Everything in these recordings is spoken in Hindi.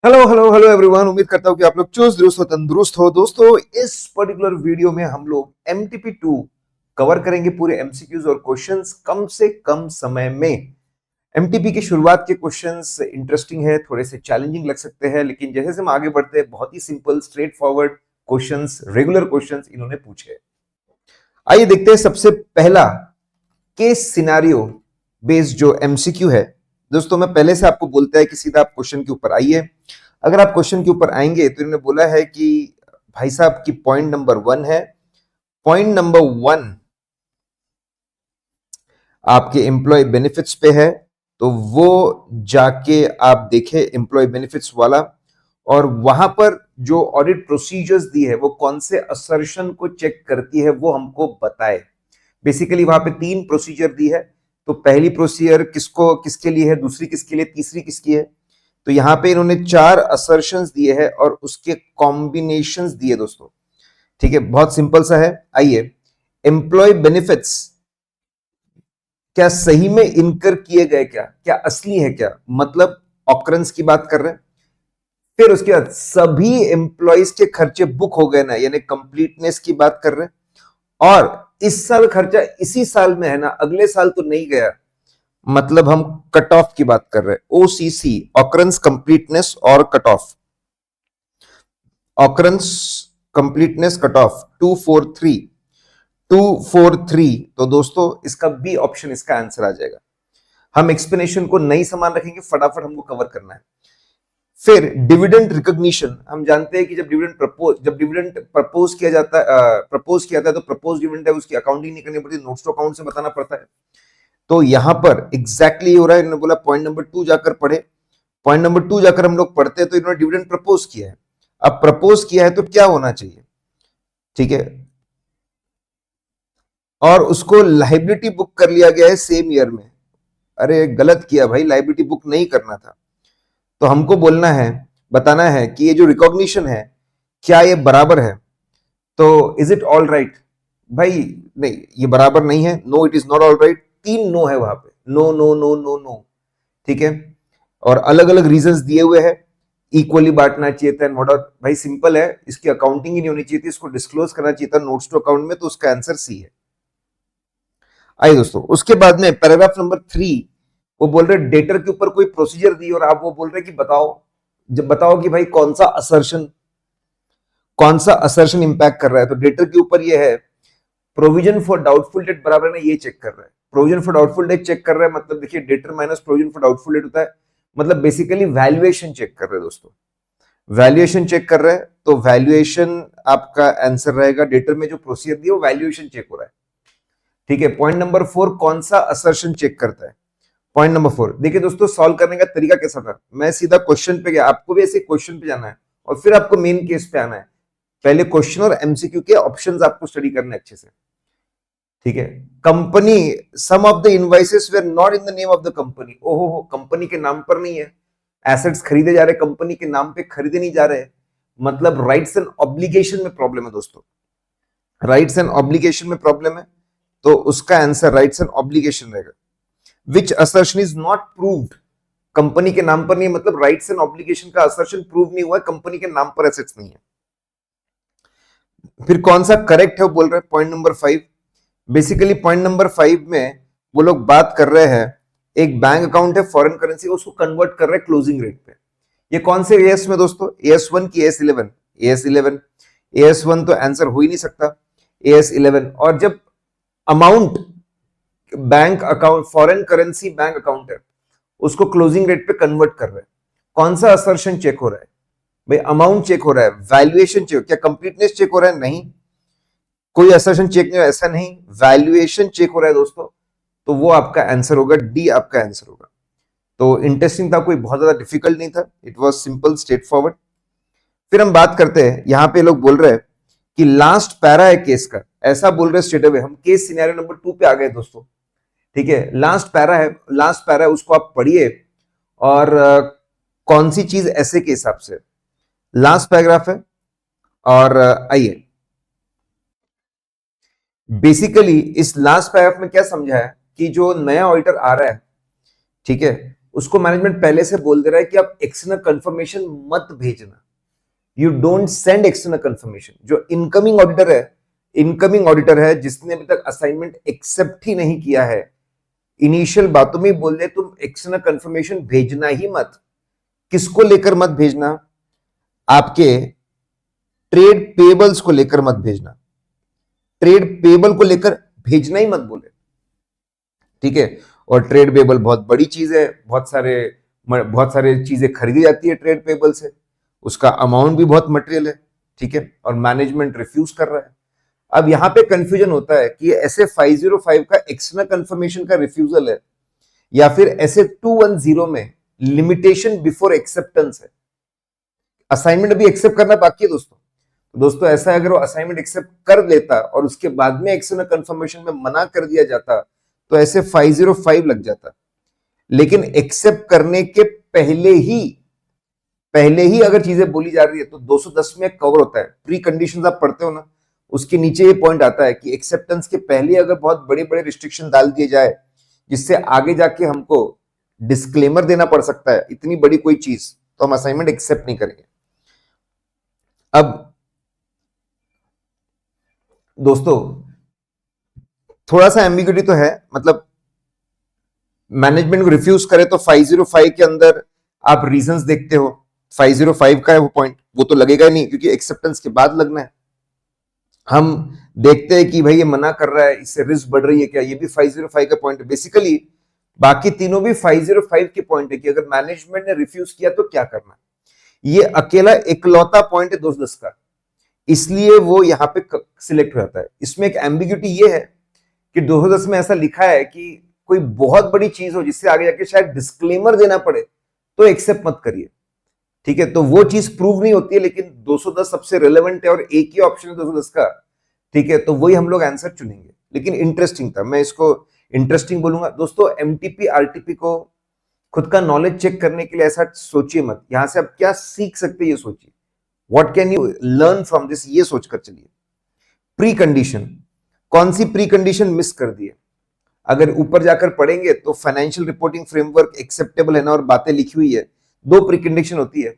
Hello hello hello everyone. उम्मीद करता हूँ कि आप लोग चुस्त दुरुस्त और तंदुरुस्त हो। दोस्तों, इस पर्टिकुलर वीडियो में हम लोग MTP2 कवर करेंगे, पूरे MCQs और क्वेश्चंस कम से कम समय में। MTP की शुरुआत के क्वेश्चंस इंटरेस्टिंग है, थोड़े से चैलेंजिंग लग सकते हैं, लेकिन जैसे जैसे हम आगे बढ़ते हैं बहुत ही simple straightforward questions, regular questions इन्होंने पूछे। आइए देखते हैं सबसे पहला केस सिनेरियो बेस्ड जो MCQ है। दोस्तों, मैं पहले से आपको बोलता है कि सीधा आप क्वेश्चन के ऊपर आइए। अगर आप क्वेश्चन के ऊपर आएंगे तो इन्होंने बोला है कि भाई साहब की पॉइंट नंबर 1 है। पॉइंट नंबर 1 आपके एम्प्लॉय बेनिफिट्स पे है, तो वो जाके आप देखें एम्प्लॉय बेनिफिट्स वाला, और वहां पर जो ऑडिट प्रोसीजर्स दी है वो कौन से असर्शन को चेक करती है वो हमको बताए। बेसिकली वहां पे 3 प्रोसीजर दी है। तो पहली प्रोसीजर किसको किसके लिए है, दूसरी किसके लिए, तीसरी किसकी है। तो यहां पे इन्होंने 4 असर्शंस दिए हैं और उसके कॉम्बिनेशंस दिए दोस्तों। ठीक है, बहुत सिंपल सा है। आइए, एम्प्लॉय बेनिफिट्स क्या सही में इनकर किए गए, क्या क्या असली है, क्या मतलब ऑकरेंस की बात कर रहे हैं। फिर उसके बाद सभी एम्प्लॉयज के खर्चे बुक हो गए ना, यानी कंप्लीटनेस की बात कर रहे हैं। और इस साल खर्चा इसी साल में है ना, अगले साल तो नहीं गया, मतलब हम कट ऑफ की बात कर रहे हैं। OCC, ऑकरेंस कंप्लीटनेस और cut off. Occurrence completeness cut off 243 243। तो दोस्तों इसका बी ऑप्शन इसका आंसर आ जाएगा। हम एक्सप्लेनेशन को नहीं समान रखेंगे, फटाफट हमको कवर करना है। फिर डिविडेंड रिकॉग्निशन, हम जानते हैं कि जब डिविडेंड प्रपोज किया जाता है, तो प्रपोज डिविडेंड है उसकी अकाउंटिंग नहीं करनी पड़ती, नोट्स टू अकाउंट से बताना पड़ता है। तो यहां पर एग्जैक्टली हो रहा है, इन्होंने बोला पॉइंट नंबर 2 जाकर पढ़े। पॉइंट नंबर 2 जाकर हम लोग पढ़ते हैं तो इन्होंने डिविडेंड प्रपोज किया है। अब प्रपोज किया है तो क्या होना चाहिए, ठीक है, और उसको लाइबिलिटी बुक कर लिया गया है सेम ईयर में। अरे गलत किया भाई, लाइबिलिटी बुक नहीं करना था। तो हमको बोलना है, बताना है कि ये जो रिकॉग्निशन है क्या ये बराबर है। तो इज इट ऑल राइट, भाई नहीं ये बराबर नहीं है, no it is not all right. 3 no है वहां पे, no no no no no. ठीक है, और अलग अलग रीजंस दिए हुए हैं। इक्वली बांटना चाहिए था, नोट आउट, भाई सिंपल है, इसकी अकाउंटिंग ही नहीं होनी चाहिए थी, इसको डिस्क्लोज करना चाहिए था नोट्स टू अकाउंट में, तो उसका आंसर सी है। आइए दोस्तों, उसके बाद में पैराग्राफ नंबर 3, वो बोल रहे डेटर के ऊपर कोई प्रोसीजर दी और आप वो बोल रहे कि बताओ, जब बताओ कि भाई कौन सा असर्शन इंपैक्ट कर रहा है। तो डेटर के ऊपर ये है प्रोविजन फॉर डाउटफुल डेट बराबर है ना, ये चेक कर रहा है। Provision for doubtful debt check कर रहा है, मतलब देखिए debtor minus provision for doubtful debt होता है, मतलब बेसिकली वैल्यूएशन चेक कर रहे हैं दोस्तों। वैल्यूएशन चेक कर रहे हैं, तो वैल्यूएशन आपका आंसर रहेगा। डेटर में जो प्रोसीजर दिया वो वैल्यूएशन चेक हो रहा है। ठीक है, पॉइंट नंबर 4 कौन सा असर्शन चेक करता है। पॉइंट नंबर 4 देखिए दोस्तों, सॉल्व करने का तरीका कैसा था, मैं सीधा क्वेश्चन पे गया, आपको भी ऐसे क्वेश्चन पे जाना है और फिर आपको मेन केस पे आना है। पहले क्वेश्चन और MCQ के ऑप्शंस आपको स्टडी करने अच्छे से। ठीक है, company, some of the invoices were not in the name of the company. ओहो हो, कंपनी के नाम पर नहीं है, एसेट्स खरीदे जा रहे, कंपनी के नाम पे खरीदे नहीं जा रहे, मतलब राइट्स एंड ऑब्लिगेशन में प्रॉब्लम है दोस्तों। राइट्स एंड ऑब्लिगेशन में प्रॉब्लम है, तो उसका आंसर राइट्स एंड ऑब्लिगेशन रहेगा। Which assertion is not proved, company के नाम पर नहीं है, मतलब राइट्स एंड ऑब्लिगेशन का असर्शन प्रूव नहीं हुआ है, कंपनी के नाम पर एसेट्स नहीं है। फिर कौन सा करेक्ट है वो बोल रहे हैं, point number 5। Basically point number 5 में वो लोग बात कर रहे हैं, एक बैंक अकाउंट है फॉरेन करेंसी, उसको कन्वर्ट कर रहे हैं क्लोजिंग रेट पे। ये कौन से एएस में दोस्तों, AS1 की AS11, AS11, AS1 तो आंसर हो ही नहीं सकता, AS11। और जब amount bank account, foreign currency bank account है, उसको क्लोजिंग रेट पे कन्वर्ट कर रहे हैं, कौन सा असर्शन चेक हो रहा है भाई, अमाउंट चेक हो रहा है, वैल्यूएशन चेक, क्या कंप्लीटनेस चेक हो रहा है, नहीं, कोई असर्शन चेक नहीं, ऐसा नहीं, वैल्यूएशन चेक हो रहा है दोस्तों। तो वो आपका आंसर होगा, डी आपका आंसर होगा। तो इंटरेस्टिंग था, कोई बहुत ज्यादा डिफिकल्ट नहीं था, it was simple straight forward. फिर हम बात करते हैं, यहां पे लोग बोल रहे हैं कि लास्ट पैरा है केस का, ऐसा बोल रहे स्ट्रेट अवे। हम केस सिनेरियो नंबर 2 पे आ गए दोस्तों। ठीक है, लास्ट पैरा है, लास्ट पैरा है, उसको आप पढ़िए और कौन सी चीज ऐसे के हिसाब से लास्ट पैराग्राफ है। और आइए, बेसिकली इस लास्ट पैराग्राफ में क्या समझा है कि जो नया ऑडिटर आ रहा है, ठीक है, उसको मैनेजमेंट पहले से बोल दे रहा है कि आप एक्सटर्नल कंफर्मेशन मत भेजना, you don't send external confirmation. जो इनकमिंग ऑडिटर है जिसने अभी तक असाइनमेंट एक्सेप्ट ही नहीं किया है, इनिशियल बातों में बोल दे तुम एक्सटर्नल कंफर्मेशन भेजना ही मत। किसको लेकर मत भेजना? आपके ट्रेड पेबल्स को लेकर मत भेजना, ट्रेड पेबल को लेकर भेजना ही मत बोले, ठीक है। और ट्रेड पेबल बहुत बड़ी चीज है, बहुत सारे चीजें खरीदी जाती है ट्रेड पेबल से, उसका अमाउंट भी बहुत मटेरियल है, ठीक है, और मैनेजमेंट रिफ्यूज कर रहा है। अब यहां पे कंफ्यूजन होता है कि ऐसे 505 का एक्सटर्नल कंफर्मेशन का रिफ्यूजल है या फिर ऐसे 210 में लिमिटेशन बिफोर एक्सेप्टेंस है। असाइनमेंट अभी एक्सेप्ट करना बाकी है दोस्तों ऐसा है, अगर वो असाइनमेंट एक्सेप्ट कर लेता और उसके बाद में एक्सटर्नल कंफर्मेशन में मना कर दिया जाता तो ऐसे 505 लग जाता। लेकिन एक्सेप्ट करने के पहले ही अगर चीजें बोली जा रही है तो 210 में कवर होता है। प्री कंडीशंस आप पढ़ते हो ना, उसके नीचे ये पॉइंट आता है कि एक्सेप्टेंस के पहले अगर बहुत बड़े बड़े रिस्ट्रिक्शन डाल दिए जाए जिससे आगे जाके हमको डिस्क्लेमर देना पड़ सकता है इतनी बड़ी कोई चीज, तो हम असाइनमेंट एक्सेप्ट नहीं करेंगे। अब दोस्तों थोड़ा सा एम्बिग्यूटी तो है, मतलब मैनेजमेंट को रिफ्यूज करे तो 505 के अंदर आप रीजंस देखते हो, 505 का है वो पॉइंट, वो तो लगेगा नहीं क्योंकि एक्सेप्टेंस के बाद लगना है। हम देखते हैं कि भाई ये मना कर रहा है, इससे रिस्क बढ़ रही है क्या, ये भी 505 का पॉइंट है। बेसिकली बाकी तीनों भी 505 के पॉइंट है कि अगर मैनेजमेंट ने रिफ्यूज किया तो क्या करना है। ये अकेला इकलौता पॉइंट है 210 का, इसलिए वो यहां पे सिलेक्ट हो जाता है। इसमें एक एम्बिग्यूटी ये है कि 210 में ऐसा लिखा है कि कोई बहुत बड़ी चीज हो जिससे आगे जाके शायद डिस्क्लेमर देना पड़े तो एक्सेप्ट मत करिए, ठीक है। तो वो चीज प्रूव नहीं होती है, लेकिन 210 सबसे रिलेवेंट है और एक ही ऑप्शन है 210 का, ठीक है, तो वही हम लोग आंसर चुनेंगे। लेकिन इंटरेस्टिंग था, मैं इसको इंटरेस्टिंग बोलूंगा। दोस्तों एमटीपी आरटीपी को खुद का नॉलेज चेक करने के लिए ऐसा सोचिए मत, यहां से आप क्या सीख सकते हैं ये सोचिए, what can you learn from this, ये सोचकर चलिए। प्री कंडीशन, कौन सी प्री कंडीशन मिस कर दी है? अगर ऊपर जाकर पढ़ेंगे तो फाइनेंशियल रिपोर्टिंग फ्रेमवर्क एक्सेप्टेबल है ना, और बातें लिखी हुई है। दो प्री कंडीशन होती है,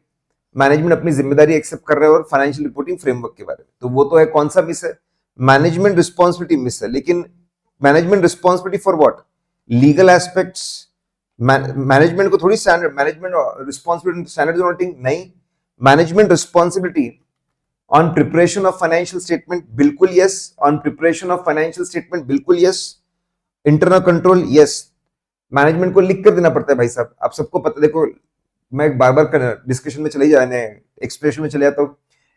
मैनेजमेंट अपनी जिम्मेदारी एक्सेप्ट कर रहा है और फाइनेंशियल रिपोर्टिंग फ्रेमवर्क के बारे में, तो वो तो है। कौन सा मिस है? मैनेजमेंट रिस्पॉन्सिबिलिटी मिस है। लेकिन management responsibility for what? Legal aspects. Management को थोड़ी standard, management responsibility standard auditing नहीं, management responsibility on preparation of financial statement बिल्कुल yes, on preparation of financial statement बिल्कुल yes, internal control yes. Management को लिख कर देना पड़ता है भाई साहब, आप सबको पता। देखो मैं बार बार डिस्कशन में चले जाने, एक्सप्रेशन में चले जाता हूँ,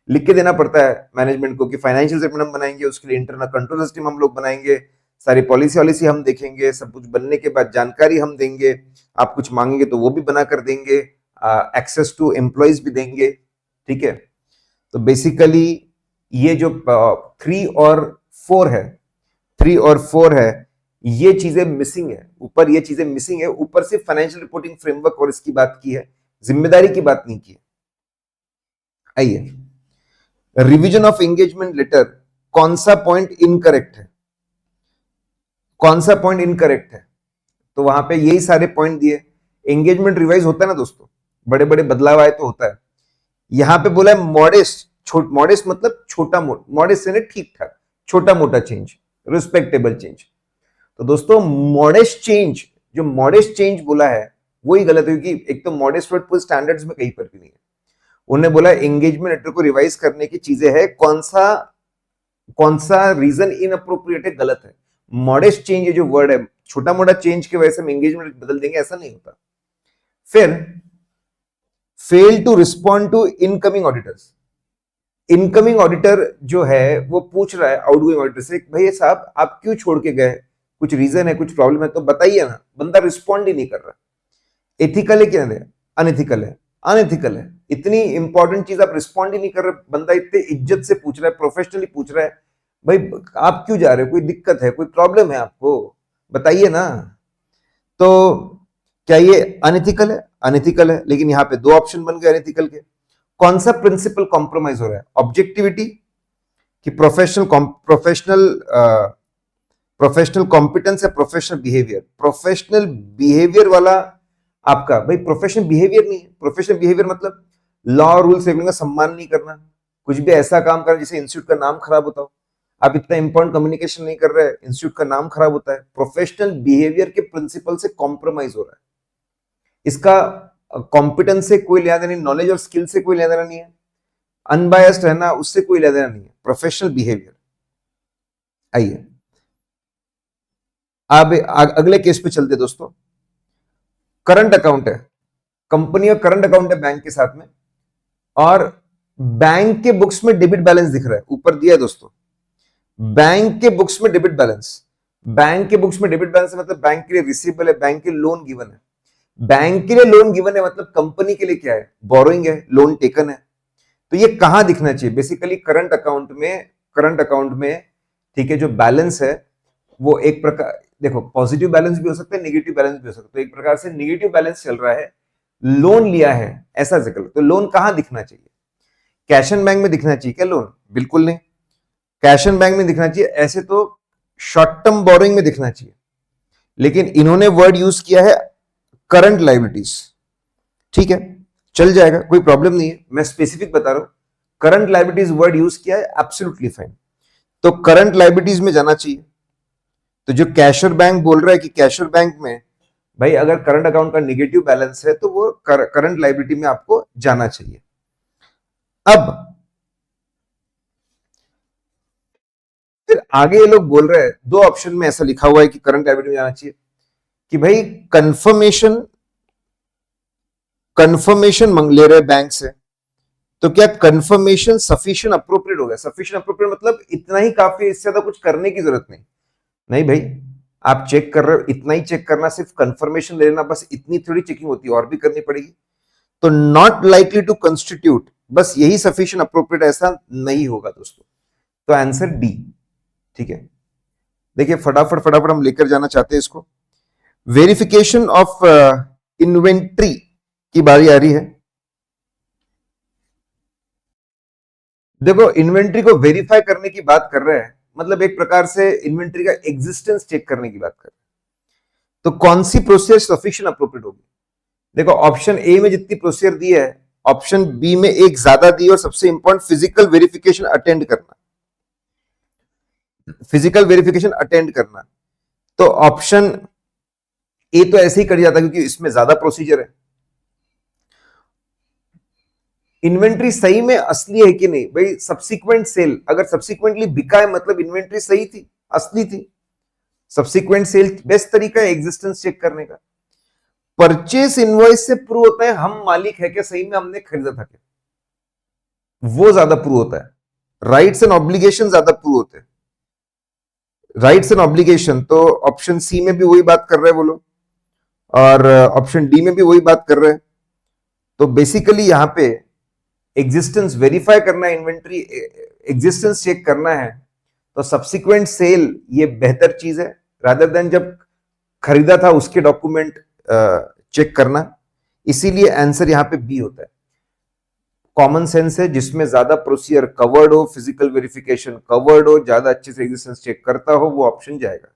लिख के देना पड़ता है मैनेजमेंट को कि फाइनेंशियल स्टेटमेंट हम बनाएंगे, उसके लिए इंटरनल कंट्रोल सिस्टम हम लोग बनाएंगे, सारी पॉलिसी वॉलिसी हम देखेंगे, सब कुछ बनने के बाद जानकारी हम देंगे, आप कुछ मांगेंगे तो वो भी बना कर देंगे, एक्सेस टू एम्प्लॉयज भी देंगे, ठीक है। तो बेसिकली ये जो 3 और 4 है, 3 और 4 है, ये चीजें मिसिंग है, ऊपर ये चीजें मिसिंग है। ऊपर से फाइनेंशियल रिपोर्टिंग फ्रेमवर्क और इसकी बात की है, जिम्मेदारी की बात नहीं की है। आइए, रिवीजन ऑफ एंगेजमेंट लेटर, कौन सा पॉइंट इनकरेक्ट है? कौन सा पॉइंट इनकरेक्ट है? तो वहां पे यही सारे पॉइंट दिए। एंगेजमेंट रिवाइज होता है ना दोस्तों, बड़े बड़े बदलाव आए तो होता है। यहां पे बोला है मॉडेस्ट, मॉडेस्ट मतलब छोटा मोटा, मॉडेस्ट यानी ठीक ठाक, छोटा मोटा चेंज, रिस्पेक्टेबल चेंज। तो दोस्तों मॉडेस्ट चेंज, जो मॉडेस्ट चेंज बोला है वही गलत है, क्योंकि एक तो मॉडेस्ट वर्ड पूरे स्टैंडर्ड्स में कहीं पर भी नहीं है। उन्होंने बोला एंगेजमेंट लेटर को रिवाइज करने की चीजें है, कौन सा रीजन इनअप्रोप्रिएट है, गलत है। मॉडेस्ट चेंज ये जो वर्ड है, छोटा मोटा चेंज की वजह से हम एंगेजमेंट बदल देंगे, ऐसा नहीं होता। फिर fail to respond to incoming auditors. Incoming auditor जो है वो पूछ रहा है आउटगोइंग ऑडिटर से, भैया साहब आप क्यों छोड़ के गए, कुछ रीजन है, कुछ प्रॉब्लम है तो बताइए ना। बंदा रिस्पॉन्ड ही नहीं कर रहा। एथिकल है क्या? अनएथिकल है, अनएथिकल है। इतनी इंपॉर्टेंट चीज आप रिस्पॉन्ड ही नहीं कर रहे, बंदा इतने इज्जत से पूछ रहा है, प्रोफेशनली पूछ रहा है, भाई आप क्यों जा रहे हो, कोई दिक्कत है, कोई प्रॉब्लम है आपको, बताइए ना। तो क्या ये अनएथिकल है? अनएथिकल है, लेकिन यहाँ पे दो ऑप्शन बन गए अनएथिकल के। कौन सा प्रिंसिपल कॉम्प्रोमाइज हो रहा है? ऑब्जेक्टिविटी कि प्रोफेशनल कॉम्पिटेंस या प्रोफेशनल बिहेवियर? प्रोफेशनल बिहेवियर वाला आपका भाई प्रोफेशनल बिहेवियर नहीं है। प्रोफेशनल बिहेवियर मतलब लॉ रूल्स रेगुलेशन का सम्मान नहीं करना, कुछ भी ऐसा काम करना जिससे इंस्टीट्यूट का नाम खराब होता हो। आप इतना इंपॉर्टेंट कम्युनिकेशन नहीं कर रहे, इंस्टीट्यूट का नाम खराब होता है। प्रोफेशनल बिहेवियर के प्रिंसिपल से कॉम्प्रोमाइज हो रहा है। इसका कॉम्पिटेंस से कोई लेना देना नहीं, नॉलेज और स्किल से कोई लेना देना नहीं है, अनबायस्ड रहना उससे कोई लेना देना नहीं है, प्रोफेशनल बिहेवियर। आइए अब अगले केस पे चलते दोस्तों। करंट अकाउंट है, कंपनी का करंट अकाउंट है बैंक के साथ में, और बैंक के बुक्स में डेबिट बैलेंस दिख रहा है, ऊपर दिया है दोस्तों, बैंक के बुक्स में डेबिट बैलेंस। बैंक के बुक्स में डेबिट बैलेंस मतलब बैंक के लिए रिसीवेबल है, बैंक के लोन गिवन है। बैंक के लिए लोन गिवन है मतलब कंपनी के लिए क्या है, बोरोइंग है, लोन टेकन है। तो ये कहां दिखना चाहिए, बेसिकली करंट अकाउंट में। करंट अकाउंट में ठीक है, जो बैलेंस है वो एक प्रकार, देखो पॉजिटिव बैलेंस भी हो सकता है, नेगेटिव बैलेंस भी हो सकता है। एक प्रकार से नेगेटिव बैलेंस चल रहा है, लोन लिया है ऐसा जिक्र। तो लोन कहां दिखना चाहिए, कैश एंड बैंक में दिखना चाहिए क्या लोन? बिल्कुल नहीं, कैश एंड बैंक में दिखना चाहिए। ऐसे तो शॉर्ट टर्म बोरोइंग में दिखना चाहिए, लेकिन इन्होंने वर्ड यूज किया है करंट लाइबिलिटीज। ठीक है, चल जाएगा, कोई प्रॉब्लम नहीं है, मैं स्पेसिफिक बता रहा हूं। करंट लाइबिलिटीज वर्ड यूज किया है, एब्सोल्युटली फाइन। तो करंट लाइबिलिटीज में जाना चाहिए। तो जो कैशर बैंक बोल रहा है कि कैशर बैंक में भाई अगर करंट अकाउंट का नेगेटिव बैलेंस है तो वो करंट लाइबिलिटी में आपको जाना चाहिए। अब फिर आगे ये लोग बोल रहे हैं, दो ऑप्शन में ऐसा लिखा हुआ है कि करंट लाइबिलिटी में जाना चाहिए कि भाई कंफर्मेशन कंफर्मेशन मांग ले रहे बैंक से, तो क्या कंफर्मेशन सफिशिएंट अप्रोप्रिएट होगा? सफिशिएंट अप्रोप्रिएट मतलब इतना ही काफी, इससे ज्यादा कुछ करने की जरूरत नहीं। नहीं भाई, आप चेक कर रहे हो, इतना ही चेक करना, सिर्फ कंफर्मेशन ले लेना, बस इतनी थोड़ी चेकिंग होती है, और भी करनी पड़ेगी। तो नॉट लाइकली टू कंस्टिट्यूट, बस यही सफिशिएंट अप्रोप्रिएट, ऐसा नहीं होगा दोस्तों। तो आंसर डी। ठीक है, देखिए फटाफट फटाफट हम लेकर जाना चाहते हैं इसको। वेरिफिकेशन ऑफ इन्वेंट्री की बारी आ रही है। देखो इन्वेंट्री को वेरीफाई करने की बात कर रहे हैं, मतलब एक प्रकार से इन्वेंट्री का एग्जिस्टेंस चेक करने की बात कर रहे हैं। तो कौन सी प्रोसीजर सफिशिएंट अप्रोप्रिएट होगी? देखो ऑप्शन ए में जितनी प्रोसीजर दी है, ऑप्शन बी में एक ज्यादा दी, और सबसे इंपॉर्टेंट फिजिकल वेरिफिकेशन अटेंड करना, फिजिकल वेरिफिकेशन अटेंड करना। तो ऑप्शन ए तो ऐसे ही कर जाता क्योंकि इसमें ज्यादा प्रोसीजर है। इन्वेंट्री सही में असली है कि नहीं भाई, सब्सिक्वेंट सेल, अगर सब्सिक्वेंटली बिका है मतलब इन्वेंट्री सही थी, असली थी। सब्सिक्वेंट सेल बेस्ट तरीका है एग्जिस्टेंस चेक करने का। परचेस इनवॉइस से प्रूव होता है हम मालिक है क्या, सही में हमने खरीदा था क्या, वो ज्यादा प्रूव होता है। राइट्स एंड ऑब्लिगेशन ज्यादा प्रूव होते हैं। राइट्स एंड ऑब्लिगेशन तो ऑप्शन सी में भी वही बात कर रहे हैं वो लोग, और ऑप्शन डी में भी वही बात कर रहे हैं। तो बेसिकली यहां पे एग्जिस्टेंस वेरीफाई करना है, इन्वेंट्री एग्जिस्टेंस चेक करना है, तो सब्सिक्वेंट सेल ये बेहतर चीज है रादर देन जब खरीदा था उसके डॉक्यूमेंट चेक करना। इसीलिए आंसर यहां पे बी होता है। कॉमन सेंस है, जिसमें ज्यादा प्रोसीजर कवर्ड हो, फिजिकल वेरिफिकेशन कवर्ड हो, ज्यादा अच्छे से एग्जिस्टेंस चेक करता हो, वो ऑप्शन जाएगा।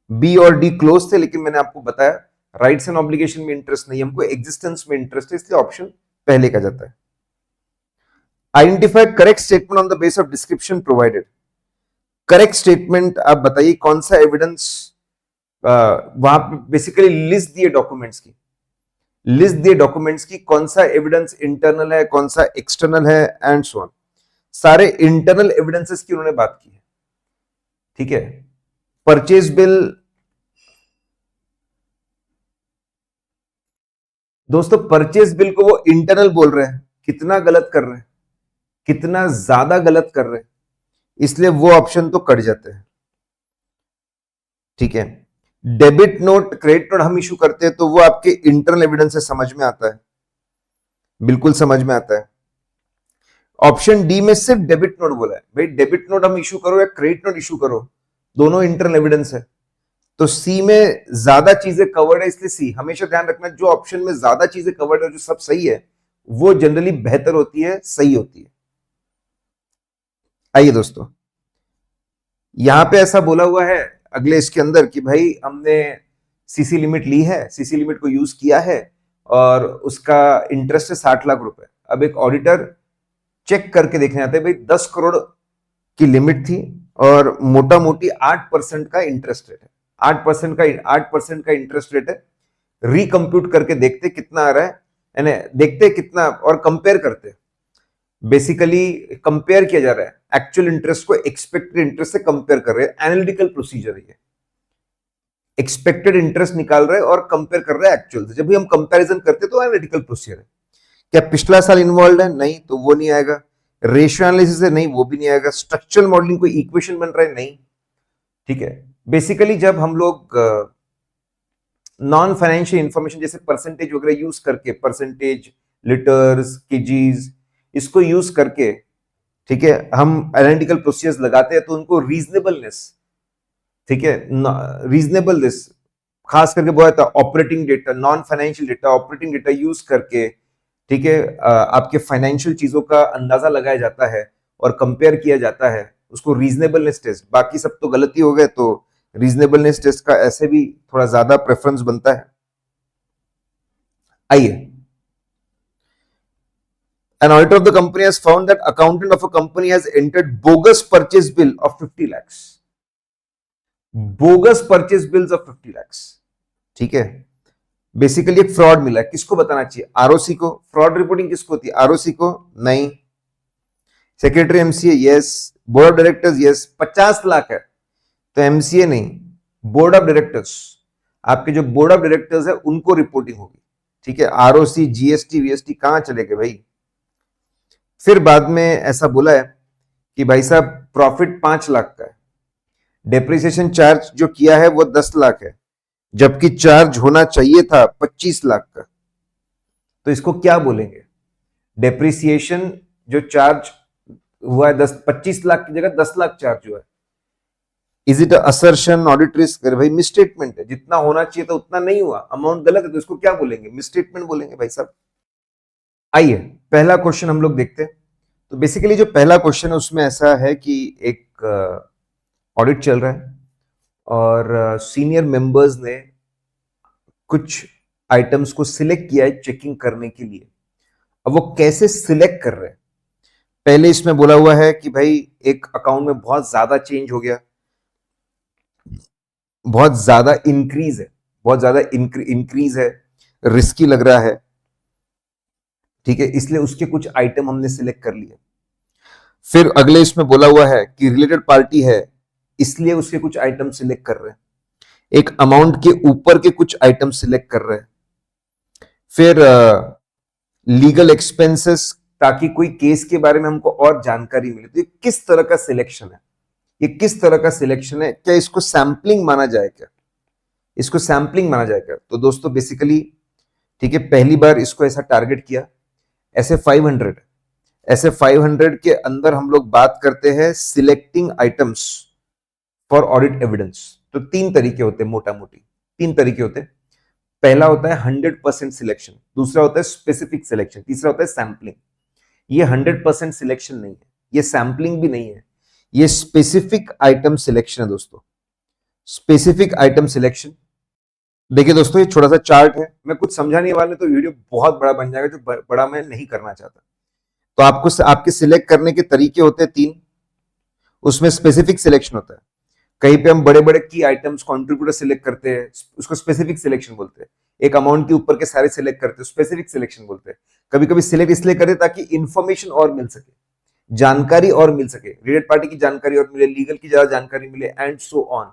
बी और डी क्लोज थे, लेकिन मैंने आपको बताया राइट्स एंड ऑब्लिगेशन में इंटरेस्ट नहीं, हमको एग्जिस्टेंस में इंटरेस्ट है, इसलिए ऑप्शन पहले का जाता है। Identify correct statement on the base of description provided. Correct statement आप बताइए, कौन सा एविडेंस, वहां पे बेसिकली लिस्ट दिए डॉक्यूमेंट्स की, लिस्ट दिए डॉक्यूमेंट्स की, कौन सा एविडेंस इंटरनल है, कौन सा एक्सटर्नल है, एंड सो ऑन। सारे इंटरनल एविडेंसेस की उन्होंने बात की है। ठीक है, परचेज बिल, दोस्तों परचेज बिल को वो इंटरनल बोल रहे हैं, कितना गलत कर रहे हैं, कितना ज्यादा गलत कर रहे हैं, इसलिए वो ऑप्शन तो कट जाते हैं। ठीक है, डेबिट नोट क्रेडिट नोट हम इशू करते हैं तो वो आपके इंटरनल एविडेंस से समझ में आता है, बिल्कुल समझ में आता है। ऑप्शन डी में सिर्फ डेबिट नोट बोला है, भाई डेबिट नोट हम इशू करो या क्रेडिट नोट इशू करो, दोनों इंटरनल एविडेंस है। तो सी में ज्यादा चीजें कवर्ड है, इसलिए सी। हमेशा ध्यान रखना, जो ऑप्शन में ज्यादा चीजें कवर्ड है, जो सब सही है, वो जनरली बेहतर होती है, सही होती है। आइए दोस्तों, यहां पे ऐसा बोला हुआ है अगले इसके अंदर कि भाई हमने सीसी लिमिट ली है, सीसी लिमिट को यूज किया है और उसका इंटरेस्ट है 60 लाख रुपए। अब एक ऑडिटर चेक करके देखने आता है भाई 10 करोड़ की लिमिट थी और मोटा मोटी 8% का इंटरेस्ट रेट है, 8% का इंटरेस्ट रेट है। रिकम्प्यूट करके देखते कितना आ रहा है, यानी देखते कितना और कंपेयर करते। बेसिकली कंपेयर किया जा रहा है, एक्चुअल इंटरेस्ट को एक्सपेक्टेड इंटरेस्ट से कंपेयर कर रहे हैं। एनालिटिकल प्रोसीजर है ये, एक्सपेक्टेड इंटरेस्ट निकाल रहे हैं और कंपेयर कर रहे हैं एक्चुअल से। जब भी हम कंपैरिजन करते तो एनालिटिकल प्रोसीजर है। क्या पिछला साल इन्वॉल्व है? नहीं, तो वो नहीं आएगा। रेशियो एनालिसिस है? नहीं, वो भी नहीं आएगा। स्ट्रक्चरल मॉडलिंग कोई इक्वेशन बन रहा है? नहीं। ठीक है, बेसिकली जब हम लोग नॉन फाइनेंशियल इंफॉर्मेशन जैसे परसेंटेज वगैरह यूज करके, परसेंटेज, लिटर्स, केजीज, इसको यूज करके, ठीक है, हम एनालिटिकल प्रोसीजर्स लगाते हैं तो उनको रीजनेबलनेस, ठीक है, रीजनेबलनेस खास करके बोला था operating data, non financial data, operating data use करके, ठीक है, आपके फाइनेंशियल चीजों का अंदाजा लगाया जाता है और कंपेयर किया जाता है, उसको रीजनेबलनेस टेस्ट। बाकी सब तो गलती हो गए, तो रीजनेबलनेस टेस्ट का ऐसे भी थोड़ा ज्यादा प्रेफरेंस बनता है। आइए, an auditor of the company has found that accountant of a company has entered bogus purchase bill of 50 lakhs, bogus purchase bills of 50 lakhs, ठीक है। बेसिकली एक फ्रॉड मिला है। किसको बताना चाहिए? आरओसी को। फ्रॉड रिपोर्टिंग किसको होती है? आरओसी को? नहीं। Secretary MCA? Yes. Board of directors? Yes. 50 lakh है तो एमसीए नहीं, बोर्ड ऑफ डायरेक्टर्स। आपके जो बोर्ड ऑफ डायरेक्टर्स है उनको रिपोर्टिंग होगी, ठीक है। आरओसी, जीएसटी, वीएसटी कहां चले गए भाई? फिर बाद में ऐसा बोला है कि भाई साहब प्रॉफिट 5 लाख का है, डेप्रिसिएशन चार्ज जो किया है वो 10 लाख है, जबकि चार्ज होना चाहिए था 25 लाख का। तो इसको क्या बोलेंगे? डेप्रिसिएशन जो चार्ज हुआ है 25 लाख की जगह 10 लाख चार्ज हुआ है। Is it assertion, audit risk? भाई मिसस्टेटमेंट है, जितना होना चाहिए था उतना नहीं हुआ, अमाउंट गलत है, तो इसको क्या बोलेंगे? मिसस्टेटमेंट बोलेंगे भाई साहब। आइए पहला क्वेश्चन हम लोग देखते हैं। तो बेसिकली जो पहला क्वेश्चन है उसमें ऐसा है कि एक ऑडिट चल रहा है और सीनियर मेंबर्स ने कुछ आइटम्स को सिलेक्ट किया है चेकिंग करने के लिए। अब वो कैसे सिलेक्ट कर रहे हैं? पहले इसमें बोला हुआ है कि भाई एक अकाउंट में बहुत ज्यादा चेंज हो गया, बहुत ज्यादा इंक्रीज है, बहुत ज्यादा इंक्रीज है, रिस्की लग रहा है, ठीक है, इसलिए उसके कुछ आइटम हमने सिलेक्ट कर लिए। फिर अगले इसमें बोला हुआ है कि रिलेटेड पार्टी है, इसलिए उसके कुछ आइटम सिलेक्ट कर रहे हैं। एक अमाउंट के ऊपर के कुछ आइटम सिलेक्ट कर रहे हैं। फिर लीगल एक्सपेंसेस, ताकि कोई केस के बारे में हमको और जानकारी मिले। तो ये किस तरह का सिलेक्शन है? ये किस तरह का सिलेक्शन है? क्या इसको सैंपलिंग माना जाए? क्या इसको सैंपलिंग माना जाए? क्या? तो दोस्तों बेसिकली, ठीक है, पहली बार इसको ऐसा टारगेट किया। ऐसे 500 के अंदर हम लोग बात करते हैं selecting items for audit evidence. तो 3 तरीके होते हैं, मोटा मोटी 3 तरीके होते हैं। पहला होता है 100% सिलेक्शन, दूसरा होता है स्पेसिफिक सिलेक्शन, तीसरा होता है सैंपलिंग। ये 100% सिलेक्शन नहीं है, ये सैंपलिंग भी नहीं है, ये स्पेसिफिक आइटम सिलेक्शन है दोस्तों, स्पेसिफिक आइटम सिलेक्शन। देखिए दोस्तों, ये छोटा सा चार्ट है, मैं कुछ समझाने वाले तो वीडियो बहुत बड़ा बन जाएगा, जो बड़ा मैं नहीं करना चाहता। तो आपको आपके सिलेक्ट करने के तरीके होते हैं 3, उसमें स्पेसिफिक सिलेक्शन होता है। कहीं पे हम बड़े बड़े की आइटम्स, कंट्रीब्यूटर सिलेक्ट करते हैं, उसको स्पेसिफिक सिलेक्शन बोलते हैं। एक अमाउंट के ऊपर के सारे सिलेक्ट करते हैं, स्पेसिफिक सिलेक्शन बोलते हैं। कभी कभी सिलेक्ट इसलिए करते ताकि इंफॉर्मेशन और मिल सके, जानकारी और मिल सके, रिलेटेड पार्टी की जानकारी और मिले, लीगल की ज्यादा जानकारी मिले, एंड सो ऑन,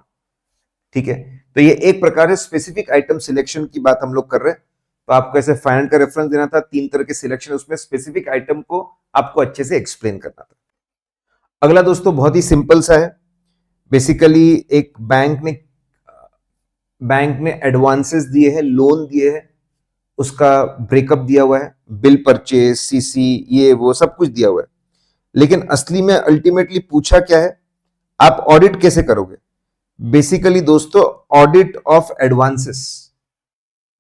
ठीक है। तो ये एक प्रकार है स्पेसिफिक आइटम सिलेक्शन की बात हम लोग कर रहे हैं। तो आपको ऐसे फाइनेंस का रेफरेंस देना था, 3 तरह के सिलेक्शन, उसमें स्पेसिफिक आइटम को आपको अच्छे से एक्सप्लेन करना था। अगला दोस्तों बहुत ही सिंपल सा है। बेसिकली एक बैंक ने एडवांसेस दिए हैं, लोन दिए हैं, उसका ब्रेकअप दिया हुआ है, बिल परचेज, सीसी, ये वो सब कुछ दिया हुआ है। लेकिन असली में अल्टीमेटली पूछा क्या है? आप ऑडिट कैसे करोगे? बेसिकली दोस्तों ऑडिट ऑफ एडवांसेस।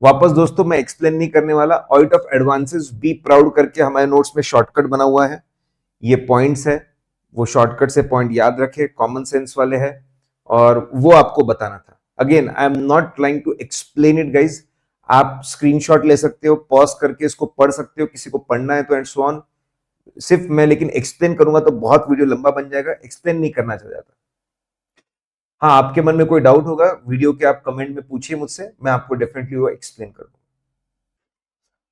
वापस दोस्तों मैं एक्सप्लेन नहीं करने वाला, audit of advances be proud करके हमारे नोट्स में शॉर्टकट बना हुआ है, ये पॉइंट्स है, वो शॉर्टकट से पॉइंट याद रखे, कॉमन सेंस वाले हैं, और वो आपको बताना था। Again I am not trying to explain it guys, आप स्क्रीनशॉट ले सकते हो, पॉज करके इसको पढ़ सकते हो, किसी को पढ़ना है तो एंड सो ऑन। सिर्फ मैं लेकिन एक्सप्लेन करूंगा तो बहुत वीडियो लंबा बन जाएगा, एक्सप्लेन नहीं करना चाह जाता। हाँ, आपके मन में कोई डाउट होगा वीडियो के, आप कमेंट में पूछिए मुझसे, मैं आपको डेफिनेटली वो एक्सप्लेन कर दूंगा।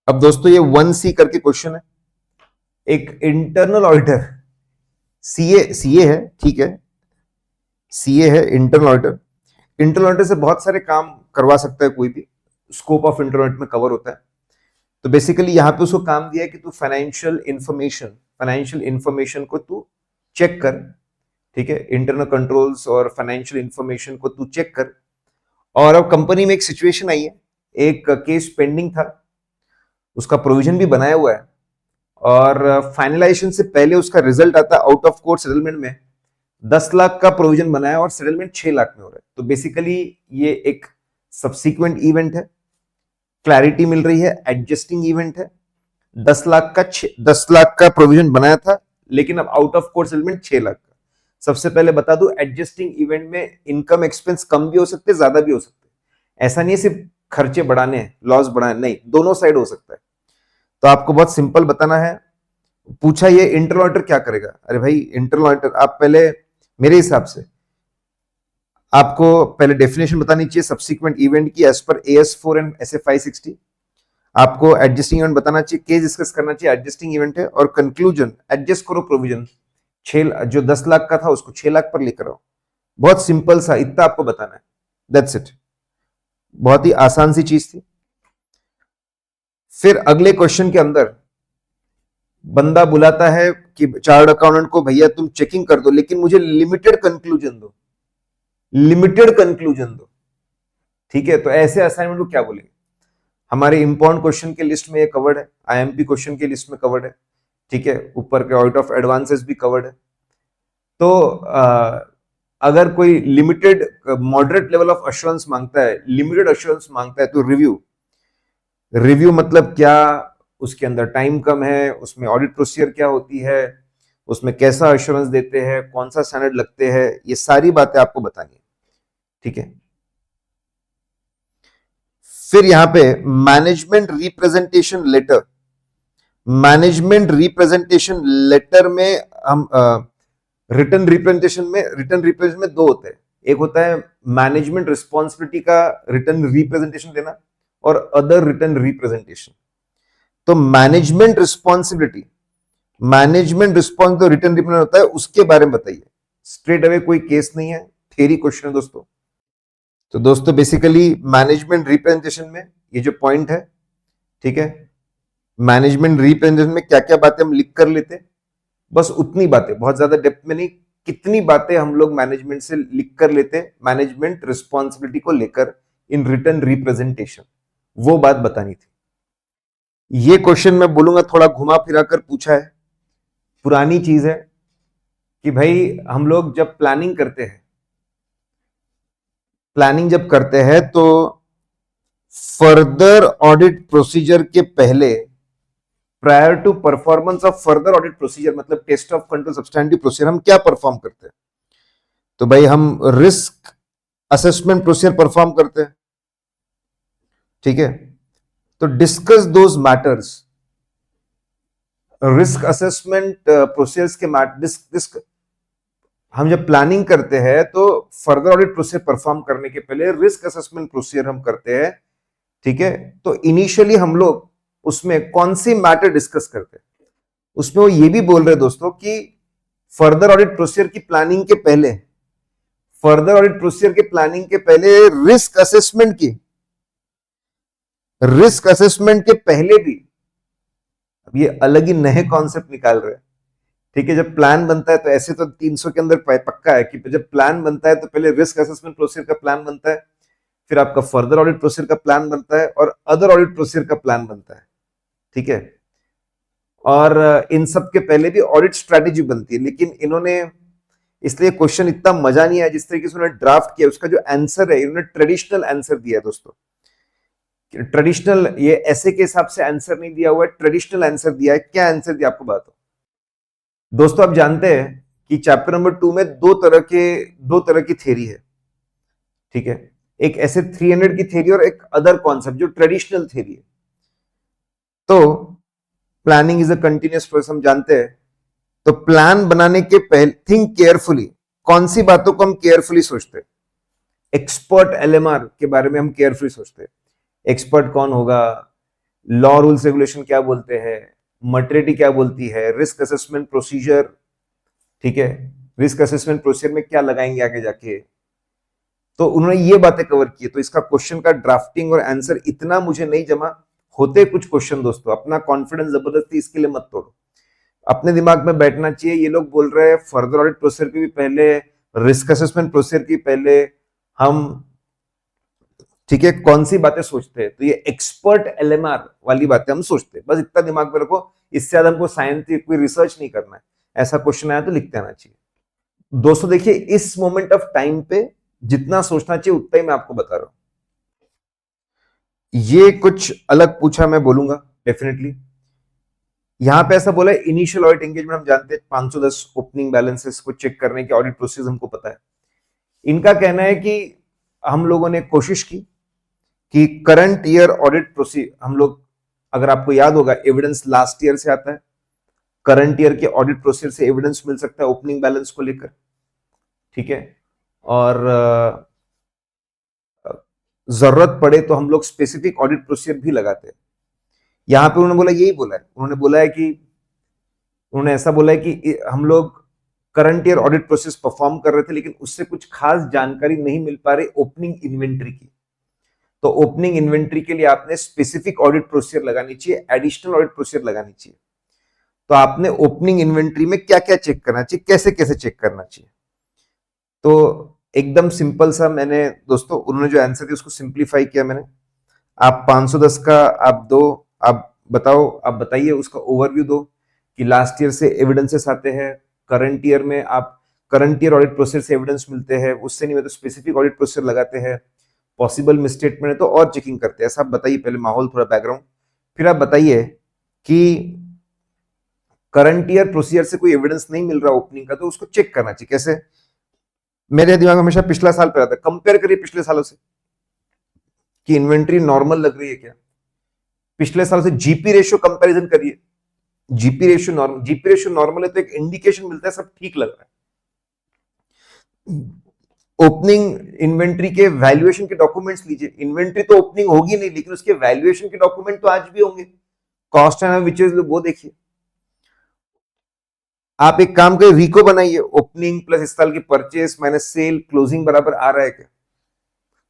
अब दोस्तों ये 1C करके क्वेश्चन है, एक इंटरनल ऑडिटर, सीए है, ठीक है, सीए है, इंटरनल ऑडिटर। इंटरनल ऑडिटर से बहुत सारे काम करवा सकता है कोई भी, स्कोप ऑफ इंटरनल ऑडिट में कवर होता है। तो बेसिकली यहां पे उसको काम दिया है कि तू फाइनेंशियल इंफॉर्मेशन को तू चेक कर, ठीक है, इंटरनल कंट्रोल्स और फाइनेंशियल इंफॉर्मेशन को तू चेक कर। और अब कंपनी में एक सिचुएशन आई है, एक केस पेंडिंग था, उसका प्रोविजन भी बनाया हुआ है, और फाइनलाइजेशन से पहले उसका रिजल्ट आता है आउट ऑफ कोर्ट सेटलमेंट में 10 लाख का प्रोविजन बनाया और सेटलमेंट 6 लाख में हो रहा है। तो बेसिकली ये एक सब्सिक्वेंट इवेंट है, क्लैरिटी मिल रही है, एडजस्टिंग इवेंट है। 10 लाख का प्रोविजन बनाया था, लेकिन अब out of court settlement 6 lakh का। सबसे पहले बता दूं, एडजस्टिंग इवेंट में इनकम एक्सपेंस कम भी हो सकते, ज्यादा भी हो सकते। ऐसा नहीं है सिर्फ खर्चे बढ़ाने हैं, लॉस बढ़ाने, नहीं, दोनों साइड हो सकता है। तो आपको बहुत सिंपल बताना है। पूछा ये इंटरनल ऑडिटर क्या करेगा? अरे भाई इंटरनल ऑडिटर, आप पहले मेरे हिसाब से आपको पहले डेफिनेशन बतानी चाहिए सब्सिक्वेंट इवेंट की as per AS4 and SA 560। आपको एडजस्टिंग इवेंट बताना चाहिए, केस डिस्कस करना चाहिए, एडजस्टिंग इवेंट है, और कंक्लूजन एडजस्ट करो प्रोविजन, 6 जो 10 लाख का था उसको 6 लाख पर लेकर आओ। बहुत सिंपल सा, इतना आपको बताना है, दैट्स इट। बहुत ही आसान सी चीज थी। फिर अगले क्वेश्चन के अंदर बंदा बुलाता है कि चार्टर्ड अकाउंटेंट को, भैया तुम चेकिंग कर दो लेकिन मुझे लिमिटेड कंक्लूजन दो, लिमिटेड कंक्लूजन दो, ठीक है। तो ऐसे असाइनमेंट को क्या बोलेंगे? हमारे इंपॉर्टेंट क्वेश्चन के लिस्ट में ये कवर्ड है, IMP क्वेश्चन के लिस्ट में कवर्ड है, ठीक है, ऊपर के ऑडिट ऑफ एडवांसेस भी कवर्ड है। तो अगर कोई limited moderate level of assurance मांगता है, लिमिटेड अश्योरेंस मांगता है, तो रिव्यू मतलब क्या, उसके अंदर टाइम कम है, उसमें ऑडिट प्रोसीजर क्या होती है, उसमें कैसा अश्योरेंस देते हैं, कौन सा स्टैंडर्ड लगते हैं, ये सारी बातें आपको बतानी है, ठीक है। फिर यहां पे management representation letter, management representation letter में हम रिटर्न रिप्रेजेंटेशन में दो होते हैं। एक होता है मैनेजमेंट रिस्पॉन्सिबिलिटी का रिटर्न रिप्रेजेंटेशन देना, और अदर रिटर्न रिप्रेजेंटेशन। तो मैनेजमेंट रिस्पॉन्सिबिलिटी तो रिटर्न रिप्रेजेंटेशन होता है, उसके बारे में बताइए। स्ट्रेट अवे कोई केस नहीं है, थ्योरी क्वेश्चन है दोस्तों। तो दोस्तों बेसिकली मैनेजमेंट रिप्रेजेंटेशन में ये जो पॉइंट है, ठीक है, मैनेजमेंट रिप्रेजेंटेशन में क्या क्या बातें हम लिख कर लेते, बस उतनी बातें, बहुत ज्यादा डेप्थ में नहीं, कितनी बातें हम लोग मैनेजमेंट से लिख कर लेते मैनेजमेंट रिस्पॉन्सिबिलिटी को लेकर इन रिटर्न रिप्रेजेंटेशन, वो बात बतानी थी। ये क्वेश्चन मैं बोलूंगा थोड़ा घुमा फिरा कर पूछा है, पुरानी चीज है कि भाई हम लोग जब प्लानिंग करते हैं तो फर्दर ऑडिट प्रोसीजर के पहले, prior to performance of further audit procedure, मतलब test of control substantive procedure, हम क्या परफॉर्म करते हैं? तो भाई हम रिस्क असेसमेंट प्रोसीजर परफॉर्म करते हैं, ठीक है। तो discuss those matters, risk assessment procedures के हम जब प्लानिंग करते हैं तो फर्दर ऑडिट प्रोसीजर परफॉर्म करने के पहले रिस्क असेसमेंट प्रोसीजर हम करते हैं, ठीक है। तो इनिशियली हम लोग उसमें कौन सी मैटर डिस्कस करते हैं, उसमें वो ये भी बोल रहे दोस्तों कि फर्दर ऑडिट प्रोसीजर की प्लानिंग के पहले, रिस्क असेसमेंट के पहले भी, अब ये अलग ही नए कॉन्सेप्ट निकाल रहे हैं, ठीक है। जब प्लान बनता है तो ऐसे तो 300 के अंदर पक्का है कि जब प्लान बनता है तो पहले रिस्क असेसमेंट प्रोसीजर का प्लान बनता है, फिर आपका फर्दर ऑडिट प्रोसीजर का प्लान बनता है, और अदर ऑडिट प्रोसीजर का प्लान बनता है, ठीक है। और इन सब के पहले भी ऑडिट स्ट्रेटेजी बनती है। लेकिन इन्होंने, इसलिए क्वेश्चन इतना मजा नहीं आया जिस तरीके से उन्होंने ड्राफ्ट किया, उसका जो आंसर है इन्होंने ट्रेडिशनल आंसर दिया है दोस्तों। ट्रेडिशनल, ये ऐसे के हिसाब से आंसर नहीं दिया हुआ है, ट्रेडिशनल आंसर दिया है। क्या आंसर दिया आपको बात हो दोस्तों, आप जानते हैं कि चैप्टर नंबर 2 में दो तरह की थ्योरी है, ठीक है। एक ऐसे 300 की थ्योरी और एक अदर कॉन्सेप्ट जो ट्रेडिशनल थ्योरी है। तो planning is a continuous process, हम जानते हैं। तो प्लान बनाने के पहले थिंक केयरफुली। कौन सी बातों को हम केयरफुली सोचते हैं? एक्सपर्ट एलएमआर के बारे में हम केयरफुली सोचते हैं। एक्सपर्ट कौन होगा, लॉ रूल्स रेगुलेशन क्या बोलते हैं, मटेरिटी क्या बोलती है, रिस्क असेसमेंट प्रोसीजर, ठीक है, रिस्क असेसमेंट प्रोसीजर में क्या लगाएंगे आगे जाके। तो उन्होंने ये बातें कवर की। तो इसका क्वेश्चन का ड्राफ्टिंग और आंसर इतना मुझे नहीं जमा होते कुछ क्वेश्चन। दोस्तों अपना कॉन्फिडेंस जबरदस्ती इसके लिए मत तोड़ो, अपने दिमाग में बैठना चाहिए। ये लोग बोल रहे हैं फर्दर ऑडिट प्रोसीजर के भी पहले, रिस्क असेसमेंट प्रोसीजर की पहले हम, ठीक है, कौन सी बातें सोचते हैं? तो ये एक्सपर्ट एलएमआर वाली बातें हम सोचते हैं। बस इतना दिमाग में रखो, इससे ज्यादा हमको साइंटिफिक कोई रिसर्च नहीं करना है। ऐसा क्वेश्चन आया तो लिखते आना चाहिए। दोस्तों देखिए, इस मोमेंट ऑफ टाइम पे जितना सोचना चाहिए उतना ही मैं आपको बता रहा हूं। ये कुछ अलग पूछा, मैं बोलूंगा डेफिनेटली। यहां पे ऐसा बोला है इनिशियल ऑडिट एंगेजमेंट, हम जानते हैं 510 ओपनिंग बैलेंसेस को चेक करने के ऑडिट प्रोसेस हमको पता है। इनका कहना है कि हम लोगों ने कोशिश की कि करंट ईयर ऑडिट प्रोसीजर, हम लोग, अगर आपको याद होगा, एविडेंस लास्ट ईयर से आता है। करंट ईयर के ऑडिट प्रोसीजर से एविडेंस मिल सकता है ओपनिंग बैलेंस को लेकर, ठीक है। और जरूरत पड़े तो हम लोग स्पेसिफिक ऑडिट प्रोसीजर भी लगाते हैं। यहां पे उन्होंने बोला, यही बोला है, उन्होंने बोला है कि, उन्होंने ऐसा बोला है कि हम लोग current year audit process perform कर रहे थे, लेकिन उससे कुछ खास जानकारी नहीं मिल पा रही ओपनिंग इन्वेंट्री की। तो ओपनिंग इन्वेंट्री के लिए आपने स्पेसिफिक ऑडिट प्रोसीजर लगानी चाहिए, एडिशनल ऑडिट प्रोसीजर लगानी चाहिए। तो आपने ओपनिंग इन्वेंट्री में क्या क्या चेक करना चाहिए, कैसे कैसे चेक करना चाहिए? तो एकदम सिंपल सा मैंने, दोस्तों उन्होंने जो आंसर दिया उसको सिंप्लीफाई किया मैंने। आप 510 का आप दो, आप बताओ, आप बताइए, उसका ओवरव्यू दो कि लास्ट ईयर से एविडेंसेस आते हैं, करंट ईयर में आप करंट ईयर ऑडिट प्रोसीजर से एविडेंस मिलते हैं, उससे नहीं तो स्पेसिफिक ऑडिट प्रोसीजर लगाते हैं, पॉसिबल मिसस्टेटमेंट है तो और चेकिंग करते हैं। ऐसा आप बताइए, पहले माहौल थोड़ा बैकग्राउंड, फिर आप बताइए कि करंट ईयर प्रोसीजर से कोई एविडेंस नहीं मिल रहा ओपनिंग का, तो उसको चेक करना चाहिए कैसे। मेरे दिमाग में हमेशा पिछला साल पे आता है, कंपेयर करिए पिछले सालों से कि इन्वेंट्री नॉर्मल लग रही है क्या। पिछले साल से जीपी रेशियो कंपैरिजन करिए, जीपी रेशियो नॉर्मल है तो एक इंडिकेशन मिलता है सब ठीक लग रहा है। ओपनिंग इन्वेंट्री के वैल्यूएशन के डॉक्यूमेंट्स लीजिए, इन्वेंट्री तो ओपनिंग होगी नहीं, लेकिन उसके वैल्यूएशन के डॉक्यूमेंट तो आज भी होंगे, कॉस्ट एंड विच इज वो देखिए। आप एक काम करिए, रीको बनाइए, ओपनिंग प्लस इस साल की परचेस माइनस सेल, क्लोजिंग बराबर आ रहा है क्या?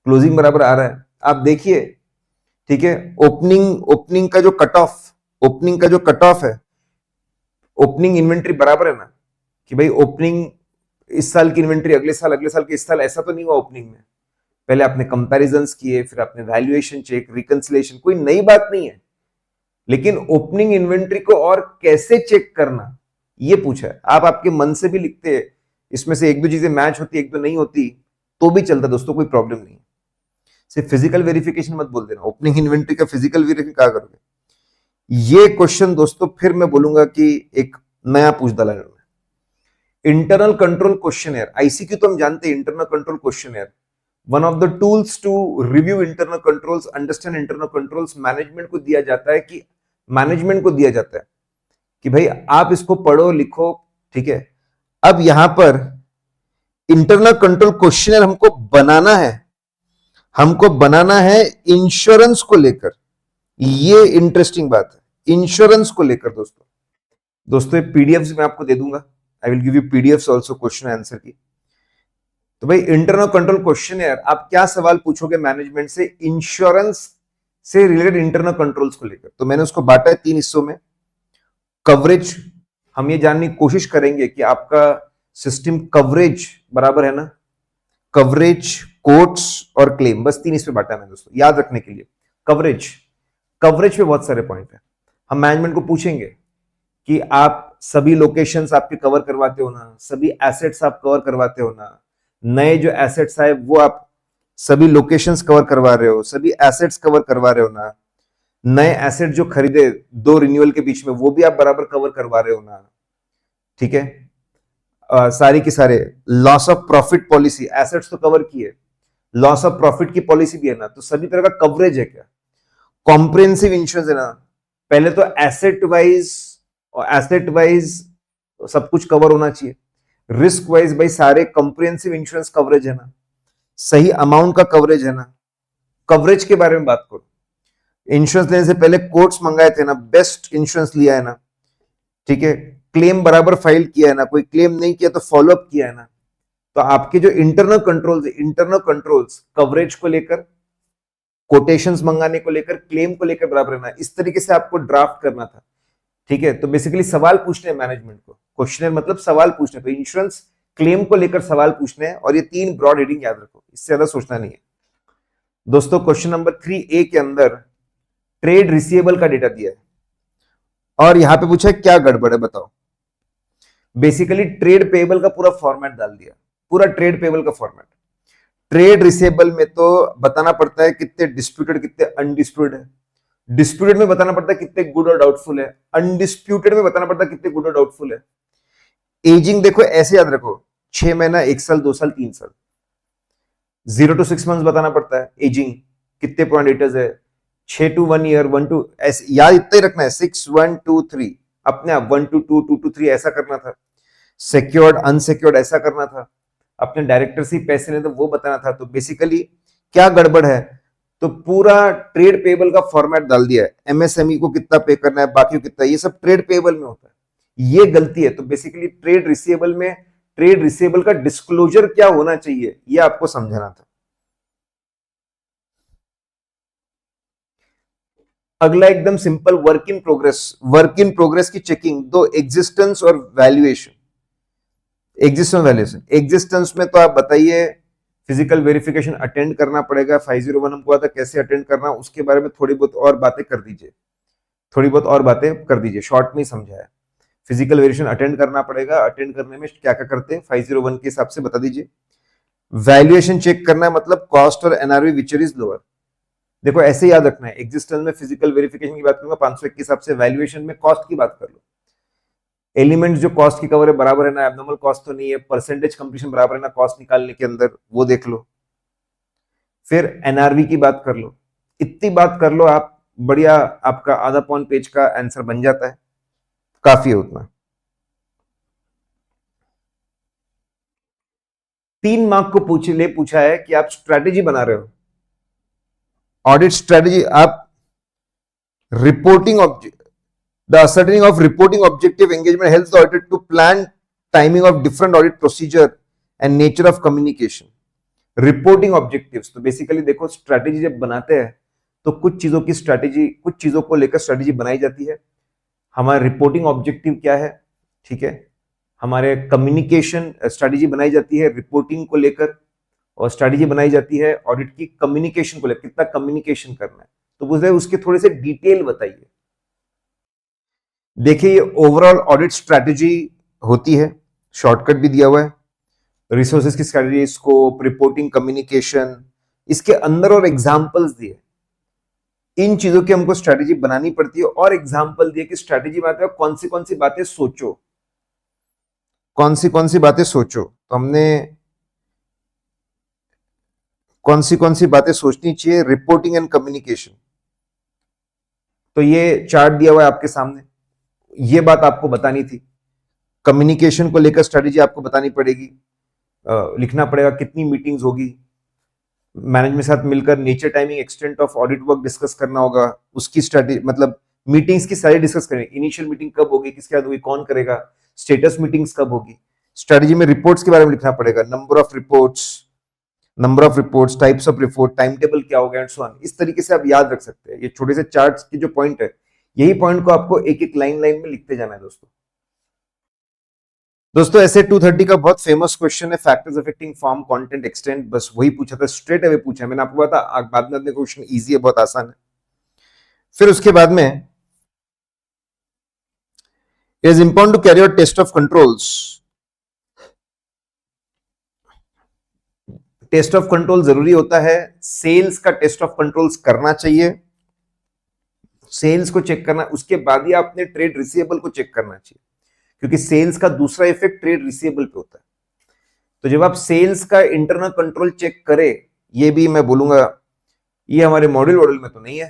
क्लोजिंग बराबर आ रहा है, आप देखिए, ठीक है। ओपनिंग का जो कट ऑफ, ओपनिंग का जो कट ऑफ है, ओपनिंग इन्वेंट्री बराबर है ना, कि भाई ओपनिंग इस साल की इन्वेंट्री अगले साल के इस साल, ऐसा तो नहीं हुआ ओपनिंग में। पहले आपने कंपैरिजंस किए, फिर आपने वैल्यूएशन चेक, रिकंसिलिएशन, कोई नई बात नहीं है, लेकिन ओपनिंग इन्वेंट्री को और कैसे चेक करना ये पूछा है। आप आपके मन से भी लिखते हैं, इसमें से एक दो चीजें मैच होती, एक दो नहीं होती तो भी चलता दोस्तों, कोई प्रॉब्लम नहीं। सिर्फ फिजिकल वेरिफिकेशन मत बोल देना, ओपनिंग इन्वेंट्री का फिजिकल वेरिफिकेशन क्या करोगे? ये क्वेश्चन दोस्तों फिर मैं बोलूंगा कि एक नया पूछ डाला है। इंटरनल कंट्रोल क्वेश्चनर, आईसीक्यू तो हम जानते हैं, internal control questionnaire, one of the tools to review internal controls, understand internal controls, management को दिया जाता है कि, मैनेजमेंट को दिया जाता है कि भाई आप इसको पढ़ो लिखो, ठीक है। अब यहां पर इंटरनल कंट्रोल क्वेश्चनर हमको बनाना है, हमको बनाना है इंश्योरेंस को लेकर। ये इंटरेस्टिंग बात है, इंश्योरेंस को लेकर दोस्तों। दोस्तों पीडीएफ्स मैं आपको दे दूंगा, I will give you PDFs also question answer की। तो भाई इंटरनल कंट्रोल क्वेश्चनर, आप क्या सवाल पूछोगे मैनेजमेंट से इंश्योरेंस से रिलेटेड इंटरनल कंट्रोल्स को लेकर? तो मैंने उसको बांटा है 3 हिस्सों में। कवरेज, हम ये जानने की कोशिश करेंगे कि आपका सिस्टम कवरेज बराबर है ना, कवरेज, कोट्स और क्लेम, बस 3 इसमें बांटा है मैंने दोस्तों, याद रखने के लिए। कवरेज, कवरेज पे बहुत सारे पॉइंट है। हम मैनेजमेंट को पूछेंगे कि आप सभी लोकेशंस आपके कवर करवाते हो ना, सभी एसेट्स आप कवर करवाते हो ना, नए जो एसेट्स आए वो आप सभी लोकेशंस कवर करवा रहे हो, सभी एसेट्स कवर करवा रहे हो ना, नए एसेट जो खरीदे 2 रिन्यूअल के बीच में वो भी आप बराबर कवर करवा रहे हो ना, ठीक है। सारी की सारे loss of profit policy, assets तो कवर किए, लॉस ऑफ प्रॉफिट की पॉलिसी भी है ना, तो सभी तरह का कवरेज है क्या, कॉम्प्रिहेंसिव इंश्योरेंस है ना, पहले तो एसेट वाइज सब कुछ कवर होना चाहिए, रिस्क वाइज भाई सारे कॉम्प्रिहेंसिव इंश्योरेंस कवरेज है ना, सही अमाउंट का कवरेज है ना, कवरेज के बारे में बात करो, इंश्योरेंस लेने से पहले कोट्स मंगाए थे ना, बेस्ट इंश्योरेंस लिया है ना, ठीक है, क्लेम बराबर फाइल किया है ना, कोई क्लेम नहीं किया तो फॉलोअप किया है ना, तो आपके जो इंटरनल कंट्रोल्स कवरेज को लेकर, कोटेशंस मंगाने को लेकर, क्लेम को लेकर बराबर रहना, इस तरीके से आपको ड्राफ्ट करना था, ठीक है। तो बेसिकली सवाल पूछने हैं मैनेजमेंट को, क्वेश्चन मतलब सवाल पूछने, तो इंश्योरेंस क्लेम को लेकर सवाल पूछने हैं, और ये 3 ब्रॉड हेडिंग याद रखो, इससे ज्यादा सोचना नहीं है दोस्तों। क्वेश्चन नंबर 3A के अंदर ट्रेड रिसीवेबल का डेटा दिया है और यहां पे पूछा है क्या गड़बड़ है बताओ। बेसिकली ट्रेड पेबल का पूरा फॉर्मेट डाल दिया, पूरा ट्रेड पेबल का फॉर्मेट। ट्रेड रिसीवेबल में तो बताना पड़ता है कितने डिस्प्यूटेड कितने अनडिस्प्यूटेड है, डिस्प्यूटेड में बताना पड़ता है कितने गुड और डाउटफुल है, अनडिस्प्यूटेड में बताना पड़ता है कितने गुड और डाउटफुल है। एजिंग देखो ऐसे याद रखो, 6 महीना, 1 साल, 2 साल, 3 साल, 0 to 6 मंथ्स बताना पड़ता है एजिंग, कितने पॉइंट एटर्स है, 6 to 1 ईयर, 1 to, ऐसे याद इतना ही रखना है, 6 1 2 3 अपने आप, 1 to 2 2 to 3 ऐसा करना था, सिक्योर्ड अनसिक्योर्ड ऐसा करना था, अपने डायरेक्टर से पैसे लेते वो बताना था। तो बेसिकली क्या गड़बड़ है, तो पूरा ट्रेड पेबल का फॉर्मेट डाल दिया है, एमएसएमई को कितना पे करना है, बाकी को कितना, ये सब ट्रेड पेबल में होता है, ये गलती है। तो बेसिकली ट्रेड रिसीवेबल में ट्रेड रिसीवेबल का डिस्क्लोजर क्या होना चाहिए ये आपको समझना था। अगला एकदम simple, work in progress. Work in progress की चेकिंग दो, एग्जिस्टेंस और वैल्यूएशन। एग्जिस्टेंस में तो आप बताइए फिजिकल वेरिफिकेशन अटेंड करना पड़ेगा, 501 हमको आता कैसे अटेंड करना, उसके बारे में थोड़ी बहुत और बातें कर दीजिए, थोड़ी बहुत और बातें कर दीजिए, शॉर्ट में ही समझाया। फिजिकल वेरिफिकेशन अटेंड करना पड़ेगा, अटेंड करने में क्या क्या करते हैं 501 के हिसाब से बता दीजिए। वैल्यूएशन चेक करना है, मतलब कॉस्ट और एनआरवी विचर इज लोअर। देखो ऐसे याद रखना है, एग्जिस्टेंस में फिजिकल वेरिफिकेशन की बात करूंगा 501 के हिसाब से, वैल्यूएशन में कॉस्ट की बात कर लो, एलिमेंट जो कॉस्ट की कवर है बराबर है ना, एब्नॉर्मल कॉस्ट तो नहीं है, परसेंटेज कंप्लीशन बराबर है ना कॉस्ट निकालने के अंदर, वो देख लो। फिर एनआरवी की बात कर लो, इतनी बात कर लो आप, बढ़िया, आपका आधा पौन पेज का आंसर बन जाता है, काफी है उतना। 3 मार्क को पूछा है कि आप स्ट्रेटेजी बना रहे हो, ऑडिट स्ट्रेटेजी, आप reporting object, the ascertaining of reporting objective engagement helps the auditor to plan timing of different audit procedure and nature of communication. Reporting objectives, तो बेसिकली देखो स्ट्रेटेजी जब बनाते हैं तो कुछ चीजों की स्ट्रेटेजी, कुछ चीजों को लेकर स्ट्रेटेजी बनाई जाती है। हमारा रिपोर्टिंग ऑब्जेक्टिव क्या है, ठीक है, हमारे कम्युनिकेशन स्ट्रेटेजी बनाई जाती है रिपोर्टिंग को लेकर, और स्ट्रेटेजी बनाई जाती है ऑडिट की कम्युनिकेशन को लेकर, कितना कम्युनिकेशन करना है, तो मुझे उसके थोड़े से डिटेल बताइए। देखिए ये ओवरऑल ऑडिट स्ट्रेटेजी होती है, शॉर्टकट भी दिया हुआ है, रिसोर्सेज की स्ट्रेटेजी, स्कोप, रिपोर्टिंग, कम्युनिकेशन, इसके अंदर और एग्जांपल्स दिए, इन चीजों की हमको स्ट्रेटेजी बनानी पड़ती है, और एग्जांपल दिए कि स्ट्रेटेजी में आते कौन सी बातें सोचो, कौन सी बातें सोचो, तो हमने कौन सी बातें सोचनी चाहिए, रिपोर्टिंग एंड कम्युनिकेशन, तो ये चार्ट दिया हुआ है आपके सामने, ये बात आपको बतानी थी। कम्युनिकेशन को लेकर स्ट्रेटेजी आपको बतानी पड़ेगी, लिखना पड़ेगा कितनी मीटिंग्स होगी, मैनेजमेंट साथ मिलकर nature, timing, extent of audit work discuss करना होगा, उसकी स्ट्रेटेजी मतलब मीटिंग्स की सारी डिस्कस करेंगे, इनिशियल मीटिंग कब होगी, किसके साथ होगी, कौन करेगा, स्टेटस मीटिंग्स कब होगी, स्ट्रेटेजी में रिपोर्ट्स के बारे में लिखना पड़ेगा, number of reports, types of report, time table क्या होगा एंड सो ऑन। इस तरीके से आप याद रख सकते हैं, ये छोटे से चार्ट्स के जो पॉइंट है, यही पॉइंट को आपको एक एक लाइन में लिखते जाना है दोस्तों। ऐसे 230 का बहुत फेमस क्वेश्चन है, factors affecting form content extent, बस वही पूछा था, स्ट्रेट अवे पूछा है, मैंने आपको बताया बाद में क्वेश्चन इजी है, बहुत आसान है। फिर उसके बाद में it is important to carry out test of controls. Test of control जरूरी होता है, सेल्स का टेस्ट ऑफ कंट्रोल्स करना चाहिए, सेल्स को चेक करना, उसके बाद ही आपने ट्रेड रिसीवेबल को चेक करना चाहिए, क्योंकि सेल्स का दूसरा इफेक्ट ट्रेड रिसीवेबल पे होता है। तो जब आप सेल्स का इंटरनल कंट्रोल चेक करें ये भी मैं बोलूंगा, ये हमारे मॉड्यूल में तो नहीं है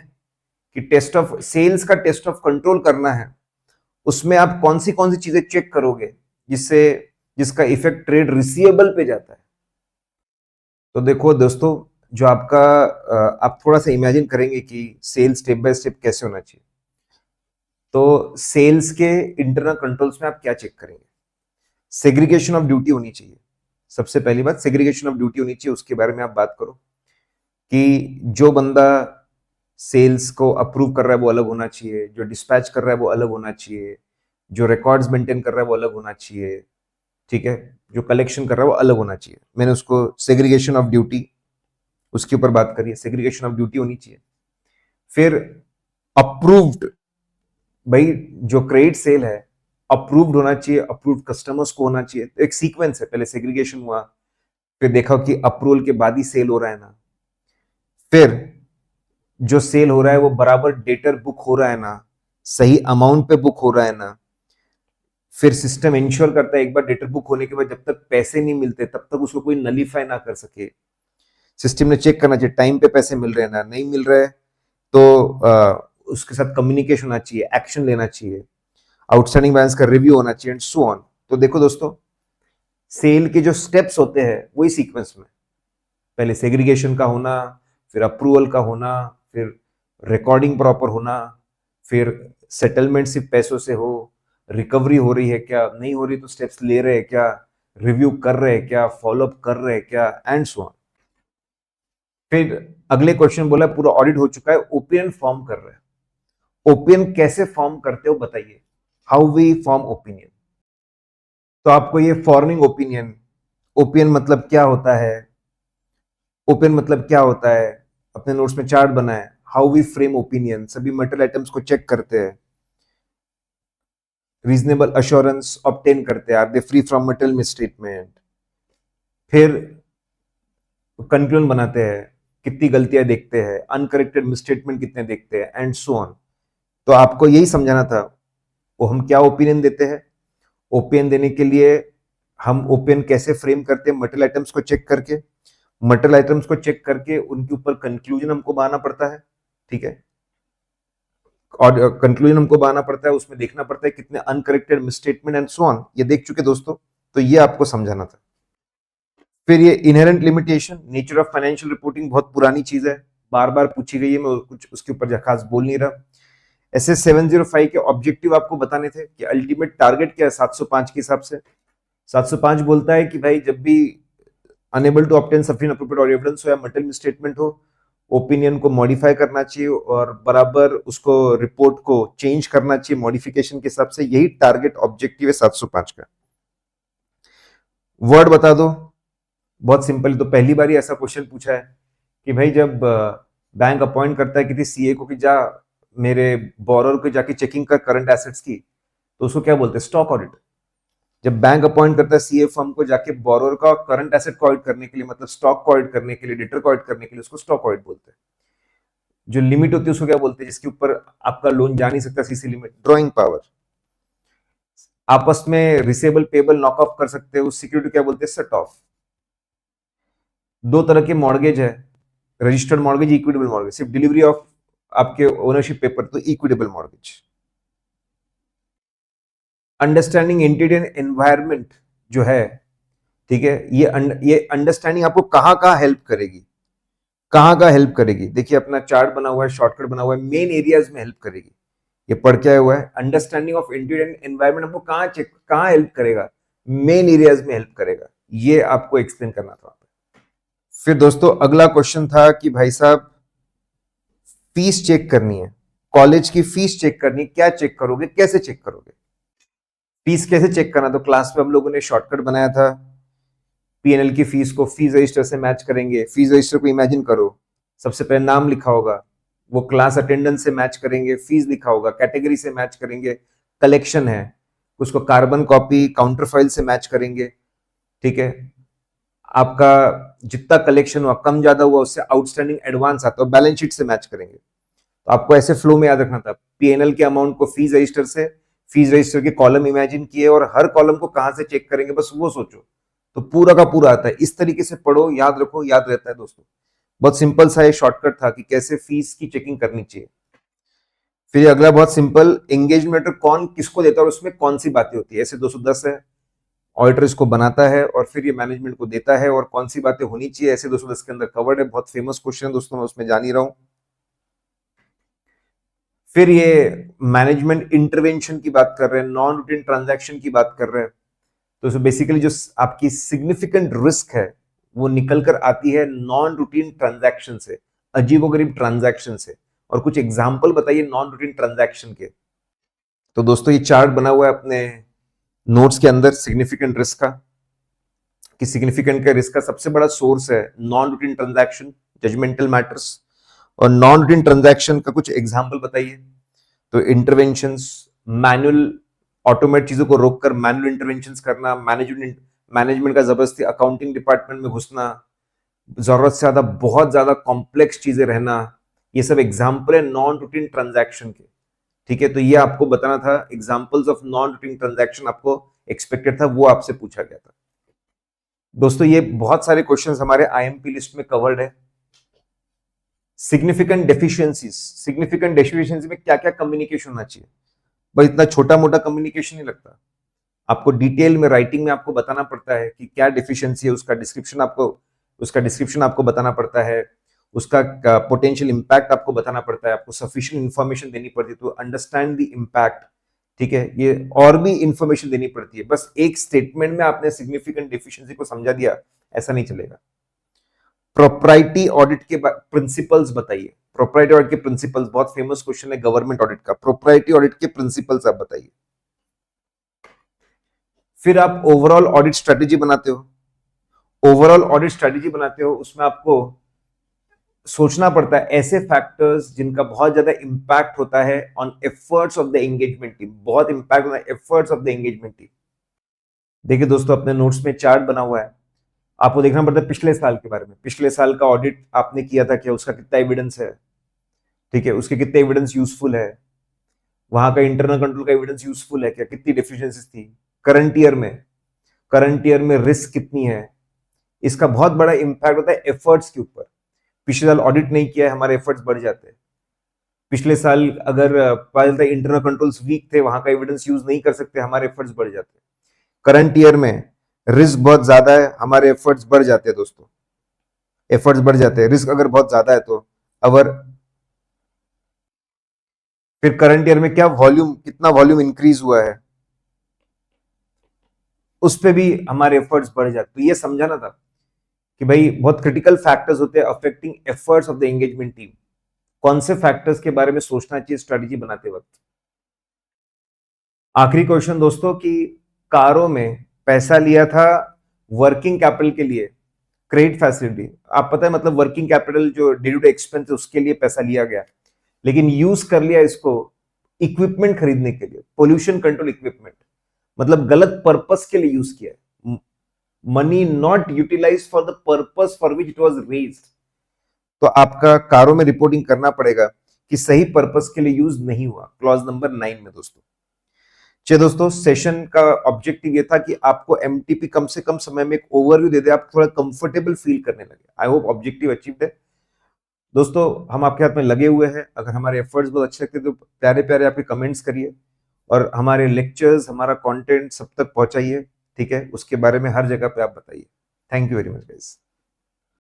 कि टेस्ट ऑफ सेल्स का टेस्ट ऑफ कंट्रोल करना है, उसमें आप कौन सी चीजें चेक करोगे जिसका इफेक्ट ट्रेड रिसीवेबल पे जाता है। तो देखो दोस्तों, जो आपका आप थोड़ा सा इमेजिन करेंगे कि सेल्स स्टेप बाय स्टेप कैसे होना चाहिए। तो सेल्स के इंटरनल कंट्रोल्स में आप क्या चेक करेंगे? सेग्रीगेशन ऑफ ड्यूटी होनी चाहिए। सबसे पहली बात सेग्रीगेशन ऑफ ड्यूटी होनी चाहिए, उसके बारे में आप बात करो कि जो बंदा सेल्स को अप्रूव कर रहा है वो अलग होना चाहिए, जो डिस्पैच कर रहा है वो अलग होना चाहिए, जो रिकॉर्ड्स मेंटेन कर रहा है वो अलग होना चाहिए, ठीक है, जो कलेक्शन कर रहा है वो अलग होना चाहिए। मैंने उसको सेग्रीगेशन ऑफ ड्यूटी उसके ऊपर बात करी है, सेग्रीगेशन ऑफ ड्यूटी होनी चाहिए। फिर अप्रूव्ड, भाई जो क्रेडिट सेल है अप्रूव्ड होना चाहिए, अप्रूव्ड कस्टमर्स को होना चाहिए। तो एक सीक्वेंस है, पहले सेग्रीगेशन हुआ, फिर देखा कि अप्रूवल के बाद ही सेल हो रहा है ना, फिर जो सेल हो रहा है वो बराबर डेटर बुक हो रहा है ना, सही अमाउंट पे बुक हो रहा है ना, फिर सिस्टम इंश्योर करता है एक बार डेटर बुक होने के बाद जब तक पैसे नहीं मिलते तब तक उसको कोई नलीफाई ना कर सके। सिस्टम ने चेक करना चाहिए टाइम पे पैसे मिल रहे हैं ना, नहीं मिल रहे तो उसके साथ कम्युनिकेशन होना चाहिए, एक्शन लेना चाहिए, आउटस्टैंडिंग बैलेंस का रिव्यू होना चाहिए एंड सो ऑन। तो देखो दोस्तों, सेल के जो स्टेप्स होते हैं वही सीक्वेंस में, पहले सेग्रीगेशन का होना, फिर अप्रूवल का होना, फिर रिकॉर्डिंग प्रॉपर होना, फिर सेटलमेंट सिर्फ पैसों से हो, रिकवरी हो रही है क्या, नहीं हो रही तो स्टेप्स ले रहे हैं क्या, रिव्यू कर रहे हैं क्या, फॉलोअप कर रहे हैं क्या एंड सो ऑन। फिर अगले क्वेश्चन बोला पूरा ऑडिट हो चुका है, ओपिनियन फॉर्म कर रहे हैं। ओपिनियन कैसे फॉर्म करते हो बताइए, हाउ वी फॉर्म ओपिनियन। तो आपको ये फॉर्मिंग ओपिनियन, ओपिनियन मतलब क्या होता है, ओपिनियन मतलब क्या होता है, अपने नोट्स में चार्ट बनाए। हाउ वी फ्रेम ओपिनियन, सभी मटेरियल आइटम्स को चेक करते हैं, रीजनेबल अश्योरेंस ऑब्टेन करते हैं, are they free from material misstatement. फिर कंक्लूजन बनाते हैं, कितनी गलतियां देखते हैं, अनकरेक्टेड मिसस्टेटमेंट कितने देखते हैं एंड सो ऑन। तो आपको यही समझाना था वो हम क्या ओपिनियन देते हैं। ओपिनियन देने के लिए हम ओपिनियन कैसे फ्रेम करते हैं, मटेरियल आइटम्स को चेक करके, मटेरियल आइटम्स को चेक करके उनके ऊपर कंक्लूजन हमको बनाना पड़ता है, ठीक है, और कंक्लूजन हमको बनाना पड़ता है, उसमें देखना पड़ता है कितने uncorrected misstatement and so on. ये देख चुके दोस्तों, तो ये आपको समझाना था। फिर ये inherent limitation, nature of financial reporting बहुत पुरानी चीज है, बार बार पूछी गई है, मैं कुछ उसके ऊपर खास बोल नहीं रहा। SS 705 के ऑब्जेक्टिव आपको बताने थे कि अल्टीमेट टारगेट क्या है 705 के हिसाब से। 705 बोलता है कि भाई जब भी unable to obtain sufficient appropriate और एविडेंस हो या मटेरियल मिसस्टेटमेंट हो, ओपिनियन को मॉडिफाई करना चाहिए और बराबर उसको रिपोर्ट को चेंज करना चाहिए मॉडिफिकेशन के हिसाब से। यही टारगेट ऑब्जेक्टिव है 705 का। वर्ड बता दो, बहुत सिंपल। तो पहली बार ही ऐसा क्वेश्चन पूछा है कि भाई जब बैंक अपॉइंट करता है किसी सीए को कि जा मेरे बोरर को जाके चेकिंग कर करंट एसेट्स की, तो उसको क्या बोलते हैं, स्टॉक ऑडिट। जब बैंक अपॉइंट करता है सीए फर्म को जाके बोरर का करंट एसेट को ऑडिट करने के लिए, मतलब स्टॉक को ऑडिट करने के लिए, डेटर को ऑडिट करने के लिए, उसको स्टॉक ऑडिट बोलते हैं। जो लिमिट होती है उसको क्या बोलते हैं, जिसके ऊपर आपका लोन जा नहीं सकता, सीसी लिमिट, ड्रॉइंग पावर। आपस में रिसेबल पेबल नॉक ऑफ कर सकते हो, उस सिक्योरिटी क्या बोलते हैं, सेट ऑफ। दो तरह के मॉर्गेज है, रजिस्टर्ड मॉर्गेज, इक्विटेबल मॉर्गेज, सिर्फ डिलीवरी ऑफ आपके ओनरशिप पेपर, तो equitable mortgage. Understanding entity and environment जो है, ठीक है, ये अंडरस्टैंडिंग आपको कहाँ हेल्प करेगी, कहाँ हेल्प करेगी। देखिए अपना चार्ट बना हुआ है, शॉर्टकट बना हुआ है, मेन एरियाज में हेल्प करेगी। ये पढ़ के आया हुआ है, understanding of entity and environment हमको कहाँ हेल्प करेगा, मेन एरियाज में हेल्प करेगा। ये आपको एक्सप्लेन करना था। फिर दोस्तों अगला क्वेश्चन था कि भाई साहब फीस चेक करनी है, कॉलेज की फीस चेक करनी, क्या चेक करोगे, कैसे चेक करोगे, फीस कैसे चेक करना। तो क्लास में हम लोगों ने शॉर्टकट बनाया था, पीएनएल की फीस को फीस रजिस्टर से मैच करेंगे। फीस रजिस्टर को इमेजिन करो, सबसे पहले नाम लिखा होगा, वो क्लास अटेंडेंस से मैच करेंगे, फीस लिखा होगा, कैटेगरी से मैच करेंगे, कलेक्शन है उसको कार्बन कॉपी काउंटर फाइल से मैच करेंगे, ठीक है। आपका जितना कलेक्शन हुआ, कम ज्यादा हुआ, उससे आउटस्टैंडिंग एडवांस आता है, बैलेंस शीट से मैच करेंगे। तो आपको ऐसे फ्लो में याद रखना था, पीएनएल के अमाउंट को फीस रजिस्टर से, फीस रजिस्टर के कॉलम इमेजिन किए और हर कॉलम को कहां से चेक करेंगे बस वो सोचो, तो पूरा का पूरा आता है। इस तरीके से पढ़ो, याद रखो, याद रहता है दोस्तों। बहुत सिंपल सा ये शॉर्टकट था कि कैसे फीस की चेकिंग करनी चाहिए। फिर ये अगला बहुत सिंपल, एंगेजमेंट लेटर कौन किसको देता है और उसमें कौन सी बातें होती है। ऐसे 210 है, ऑडिटर इसको बनाता है और फिर ये मैनेजमेंट को देता है, और कौन सी बातें होनी चाहिए ऐसे 210 के अंदर कवर्ड है। बहुत फेमस क्वेश्चन है दोस्तों, मैं उसमें जा नहीं रहा हूं। फिर ये मैनेजमेंट इंटरवेंशन की बात कर रहे हैं, नॉन रूटीन ट्रांजैक्शन की बात कर रहे हैं। तो बेसिकली जो आपकी सिग्निफिकेंट रिस्क है वो निकल कर आती है नॉन रूटीन ट्रांजैक्शन से, अजीबोगरीब ट्रांजैक्शन से। और कुछ एग्जांपल बताइए नॉन रूटीन ट्रांजैक्शन के। तो दोस्तों ये चार्ट बना हुआ है अपने नोट्स के अंदर सिग्निफिकेंट रिस्क का, कि सिग्निफिकेंट का रिस्क का सबसे बड़ा सोर्स है non routine transaction, judgmental matters. और नॉन रूटीन ट्रांजैक्शन का कुछ एग्जांपल बताइए। तो इंटरवेंशंस, मैनुअल, ऑटोमेट चीजों को रोककर मैनुअल इंटरवेंशंस करना, मैनेजमेंट का जबरदस्ती अकाउंटिंग डिपार्टमेंट में घुसना, जरूरत से ज्यादा बहुत ज्यादा कॉम्प्लेक्स चीजें रहना, ये सब एग्जांपल है नॉन रूटीन ट्रांजैक्शन के। ठीक है, तो ये आपको बताना था, examples of non routine transaction आपको एक्सपेक्टेड था, वो आपसे पूछा गया था। दोस्तों ये बहुत सारे क्वेश्चंस हमारे आईएमपी लिस्ट में कवर्ड है। सिग्निफिकेंट डेफिशिएंसीज, सिग्निफिकेंट डेफिशिएंसी में क्या क्या कम्युनिकेशन होना चाहिए। भाई इतना छोटा मोटा कम्युनिकेशन नहीं लगता, आपको डिटेल में राइटिंग में आपको बताना पड़ता है कि क्या डेफिशिएंसी है, उसका डिस्क्रिप्शन आपको बताना पड़ता है, उसका पोटेंशियल इंपैक्ट आपको बताना पड़ता है, आपको सफिशिएंट इंफॉर्मेशन देनी पड़ती है टू अंडरस्टैंड द इंपैक्ट। ठीक है, ये और भी इंफॉर्मेशन देनी पड़ती है। बस एक स्टेटमेंट में आपने सिग्निफिकेंट डेफिशिएंसी को समझा दिया, ऐसा नहीं चलेगा। प्रोप्राइटी ऑडिट के प्रिंसिपल्स बताइए। प्रोप्राइटी ऑडिट के प्रिंसिपल्स बहुत फेमस क्वेश्चन है गवर्नमेंट ऑडिट का। प्रोप्राइटी ऑडिट के प्रिंसिपल्स आप बताइए। फिर आप ओवरऑल ऑडिट स्ट्रेटेजी बनाते हो। ओवरऑल ऑडिट स्ट्रेटेजी बनाते हो, उसमें आपको सोचना पड़ता है ऐसे फैक्टर्स जिनका बहुत ज्यादा इंपैक्ट होता है on efforts of the engagement team, बहुत इंपैक्ट होता है efforts of the engagement team. देखिए दोस्तों अपने नोट्स में चार्ट बना हुआ है, आपको देखना पड़ता है पिछले साल के बारे में, पिछले साल का ऑडिट आपने किया था क्या, उसका कितना एविडेंस है। ठीक है, उसके कितने एविडेंस यूजफुल है, वहां का इंटरनल कंट्रोल का एविडेंस यूजफुल है क्या, कितनी डिफिशिएंसीज थी करंट ईयर में रिस्क कितनी है। इसका बहुत बड़ा इंपैक्ट होता है एफर्ट्स के ऊपर। पिछले साल ऑडिट नहीं किया है, हमारे एफर्ट्स बढ़ जाते हैं। पिछले साल अगर पता चलता है इंटरनल कंट्रोल्स वीक थे, वहां का एविडेंस यूज नहीं कर सकते, हमारे एफर्ट्स बढ़ जाते हैं। करंट ईयर में रिस्क बहुत ज्यादा है, हमारे एफर्ट्स बढ़ जाते हैं दोस्तों, एफर्ट्स बढ़ जाते हैं। रिस्क अगर बहुत ज्यादा है तो अवर फिर करंट ईयर में क्या वॉल्यूम, कितना वॉल्यूम इंक्रीज हुआ है, उस पे भी हमारे एफर्ट्स बढ़ जाते। तो ये समझाना था कि भाई बहुत क्रिटिकल फैक्टर्स होते हैं affecting efforts of the engagement team, कौन से फैक्टर्स के बारे में सोचना चाहिए स्ट्रेटेजी बनाते वक्त। आखिरी क्वेश्चन दोस्तों कि कारों में पैसा लिया था वर्किंग कैपिटल के लिए, क्रेडिट फैसिलिटी, आप पता है मतलब वर्किंग कैपिटल जो डे टू डे एक्सपेंस उसके लिए पैसा लिया गया, लेकिन यूज कर लिया इसको इक्विपमेंट खरीदने के लिए, पोल्यूशन कंट्रोल इक्विपमेंट, मतलब गलत पर्पस के लिए यूज किया, money not utilise for the purpose for which it was raised. तो आपका कारों में रिपोर्टिंग करना पड़ेगा कि सही पर्पस के लिए यूज नहीं हुआ, क्लॉज नंबर 9 में दोस्तों। चलिए दोस्तों, सेशन का ऑब्जेक्टिव ये था कि आपको एमटीपी कम से कम समय में एक ओवरव्यू दे दे, आप थोड़ा कंफर्टेबल फील करने लगे। आई होप ऑब्जेक्टिव अचीव्ड है दोस्तों। हम आपके हाथ में लगे हुए हैं, अगर हमारे एफर्ट्स बहुत अच्छे लगते तो प्यारे प्यारे आपके कमेंट्स करिए और हमारे लेक्चर्स, हमारा कंटेंट सब तक पहुंचाइए। ठीक है, उसके बारे में हर जगह पे आप बताइए। Thank you very much guys.